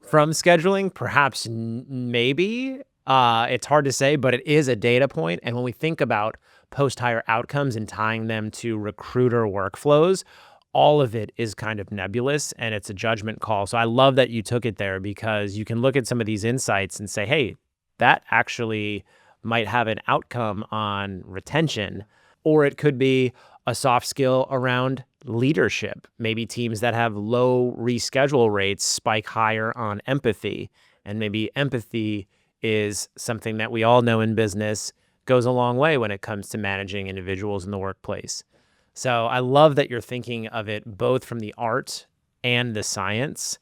from scheduling? Perhaps maybe. It's hard to say, but it is a data point. And when we think about post-hire outcomes and tying them to recruiter workflows, all of it is kind of nebulous and it's a judgment call. So I love that you took it there, because you can look at some of these insights and say, hey, that actually might have an outcome on retention, or it could be a soft skill around leadership. Maybe teams that have low reschedule rates spike higher on empathy, and maybe empathy is something that we all know in business goes a long way when it comes to managing individuals in the workplace. So I love that you're thinking of it both from the art and the science.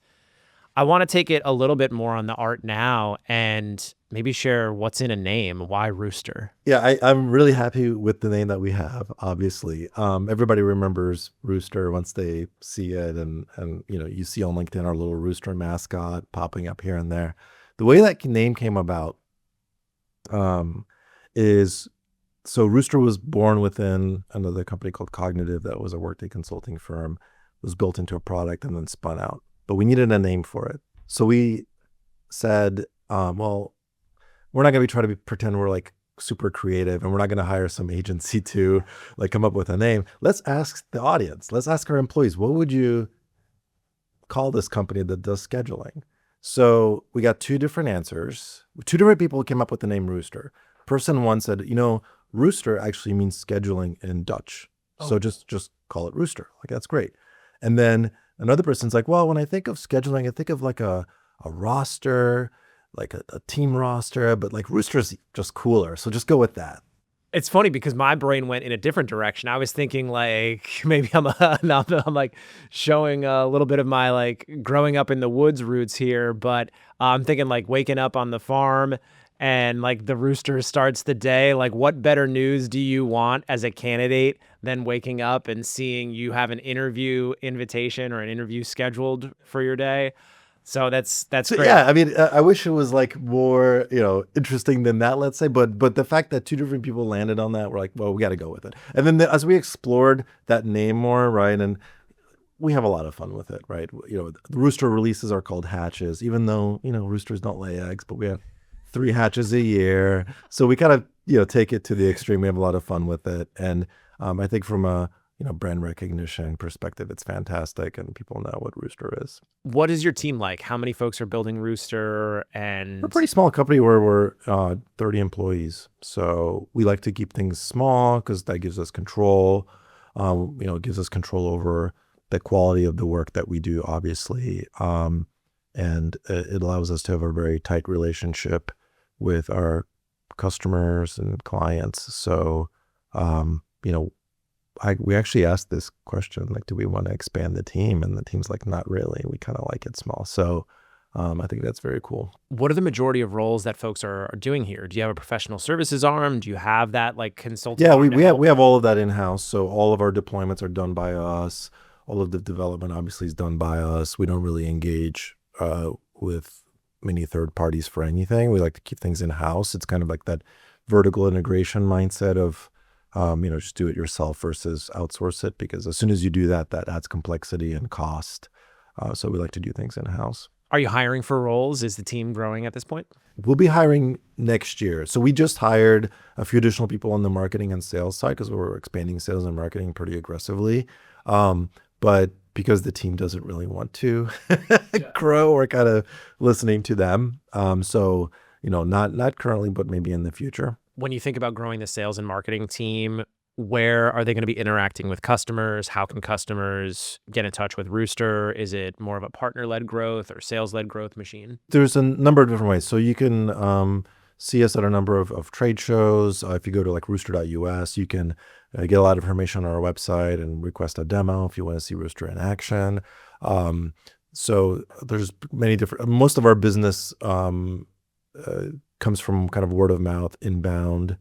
I want to take it a little bit more on the art now and maybe share what's in a name. Why Rooster? Yeah, I'm really happy with the name that we have, obviously. Everybody remembers Rooster once they see it, and you see on LinkedIn our little Rooster mascot popping up here and there. The way that name came about is, so Rooster was born within another company called Cognitive that was a Workday consulting firm, was built into a product and then spun out. But we needed a name for it. So we said, well, we're not going to be trying to pretend we're like super creative, and we're not going to hire some agency to like come up with a name. Let's ask the audience. Let's ask our employees, what would you call this company that does scheduling? So we got two different answers. Two different people came up with the name Rooster. Person one said, Rooster actually means scheduling in Dutch. Oh. So just call it Rooster. Like, that's great. And then another person's like, well, when I think of scheduling, I think of like a roster, like a team roster, but like Rooster's just cooler. So just go with that. It's funny because my brain went in a different direction. I was thinking like maybe I'm like showing a little bit of my like growing up in the woods roots here, but I'm thinking like waking up on the farm and like the rooster starts the day. Like, what better news do you want as a candidate than waking up and seeing you have an interview invitation or an interview scheduled for your day? So that's great. Yeah, I mean, I wish it was like more, interesting than that, let's say. But the fact that two different people landed on that, we're like, well, we got to go with it. And then as we explored that name more, right, and we have a lot of fun with it, right? The Rooster releases are called hatches, even though, roosters don't lay eggs, but we have 3 hatches a year. So we kind of, take it to the extreme. We have a lot of fun with it. And I think from a, brand recognition perspective, it's fantastic, and people know what Rooster is. What is your team like? How many folks are building Rooster? And we're a pretty small company where we're 30 employees. So we like to keep things small because that gives us control. It gives us control over the quality of the work that we do, obviously. And it allows us to have a very tight relationship with our customers and clients. So, we actually asked this question, like, do we want to expand the team? And the team's like, not really. We kind of like it small. So I think that's very cool. What are the majority of roles that folks are doing here? Do you have a professional services arm? Do you have that like consulting? Yeah, we have all of that in-house. So all of our deployments are done by us. All of the development obviously is done by us. We don't really engage with many third parties for anything. We like to keep things in-house. It's kind of like that vertical integration mindset of just do it yourself versus outsource it, because as soon as you do that, that adds complexity and cost. So we like to do things in-house. Are you hiring for roles? Is the team growing at this point? We'll be hiring next year. So we just hired a few additional people on the marketing and sales side because we're expanding sales and marketing pretty aggressively. But because the team doesn't really want to grow, we're kind of listening to them. So, not currently, but maybe in the future. When you think about growing the sales and marketing team, where are they going to be interacting with customers? How can customers get in touch with Rooster? Is it more of a partner-led growth or sales-led growth machine? There's a number of different ways. So you can see us at a number of trade shows. If you go to like rooster.us, you can get a lot of information on our website and request a demo if you want to see Rooster in action. So there's many different, most of our business comes from kind of word of mouth, inbound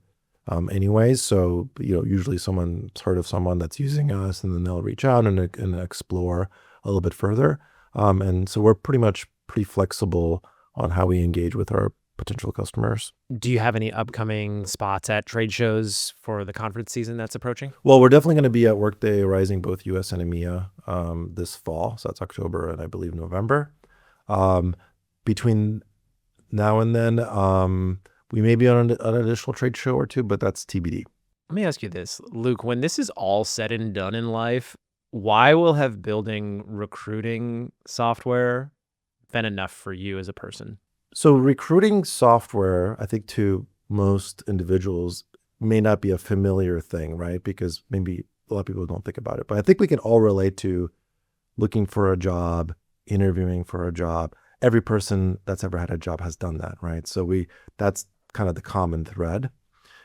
anyways. So, usually someone's heard of someone that's using us, and then they'll reach out and explore a little bit further. And so we're pretty flexible on how we engage with our potential customers. Do you have any upcoming spots at trade shows for the conference season that's approaching? Well, we're definitely going to be at Workday Rising, both US and EMEA, this fall. So that's October and I believe November. Between now and then, we may be on an additional trade show or two, but that's TBD. Let me ask you this, Luke, when this is all said and done in life, why will have building recruiting software been enough for you as a person? So recruiting software, I think to most individuals may not be a familiar thing, right? Because maybe a lot of people don't think about it, but I think we can all relate to looking for a job, interviewing for a job. Every person that's ever had a job has done that, right? So that's kind of the common thread.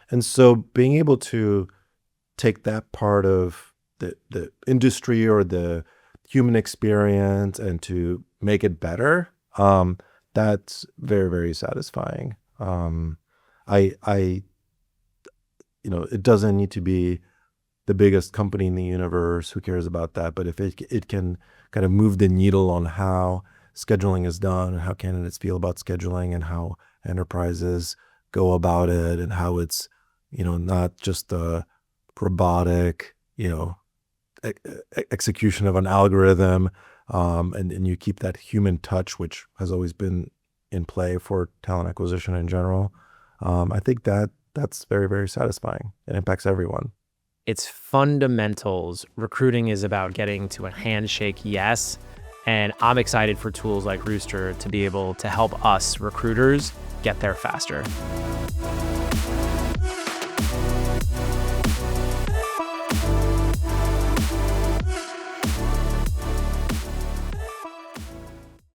And so being able to take that part of the industry or the human experience and to make it better That's very, very satisfying. I it doesn't need to be the biggest company in the universe. Who cares about that? But if it can kind of move the needle on how scheduling is done and how candidates feel about scheduling and how enterprises go about it and how it's, not just a robotic, execution of an algorithm, and you keep that human touch, which has always been in play for talent acquisition in general. I think that's very, very satisfying. It impacts everyone. It's fundamentals. Recruiting is about getting to a handshake yes. And I'm excited for tools like Rooster to be able to help us recruiters get there faster.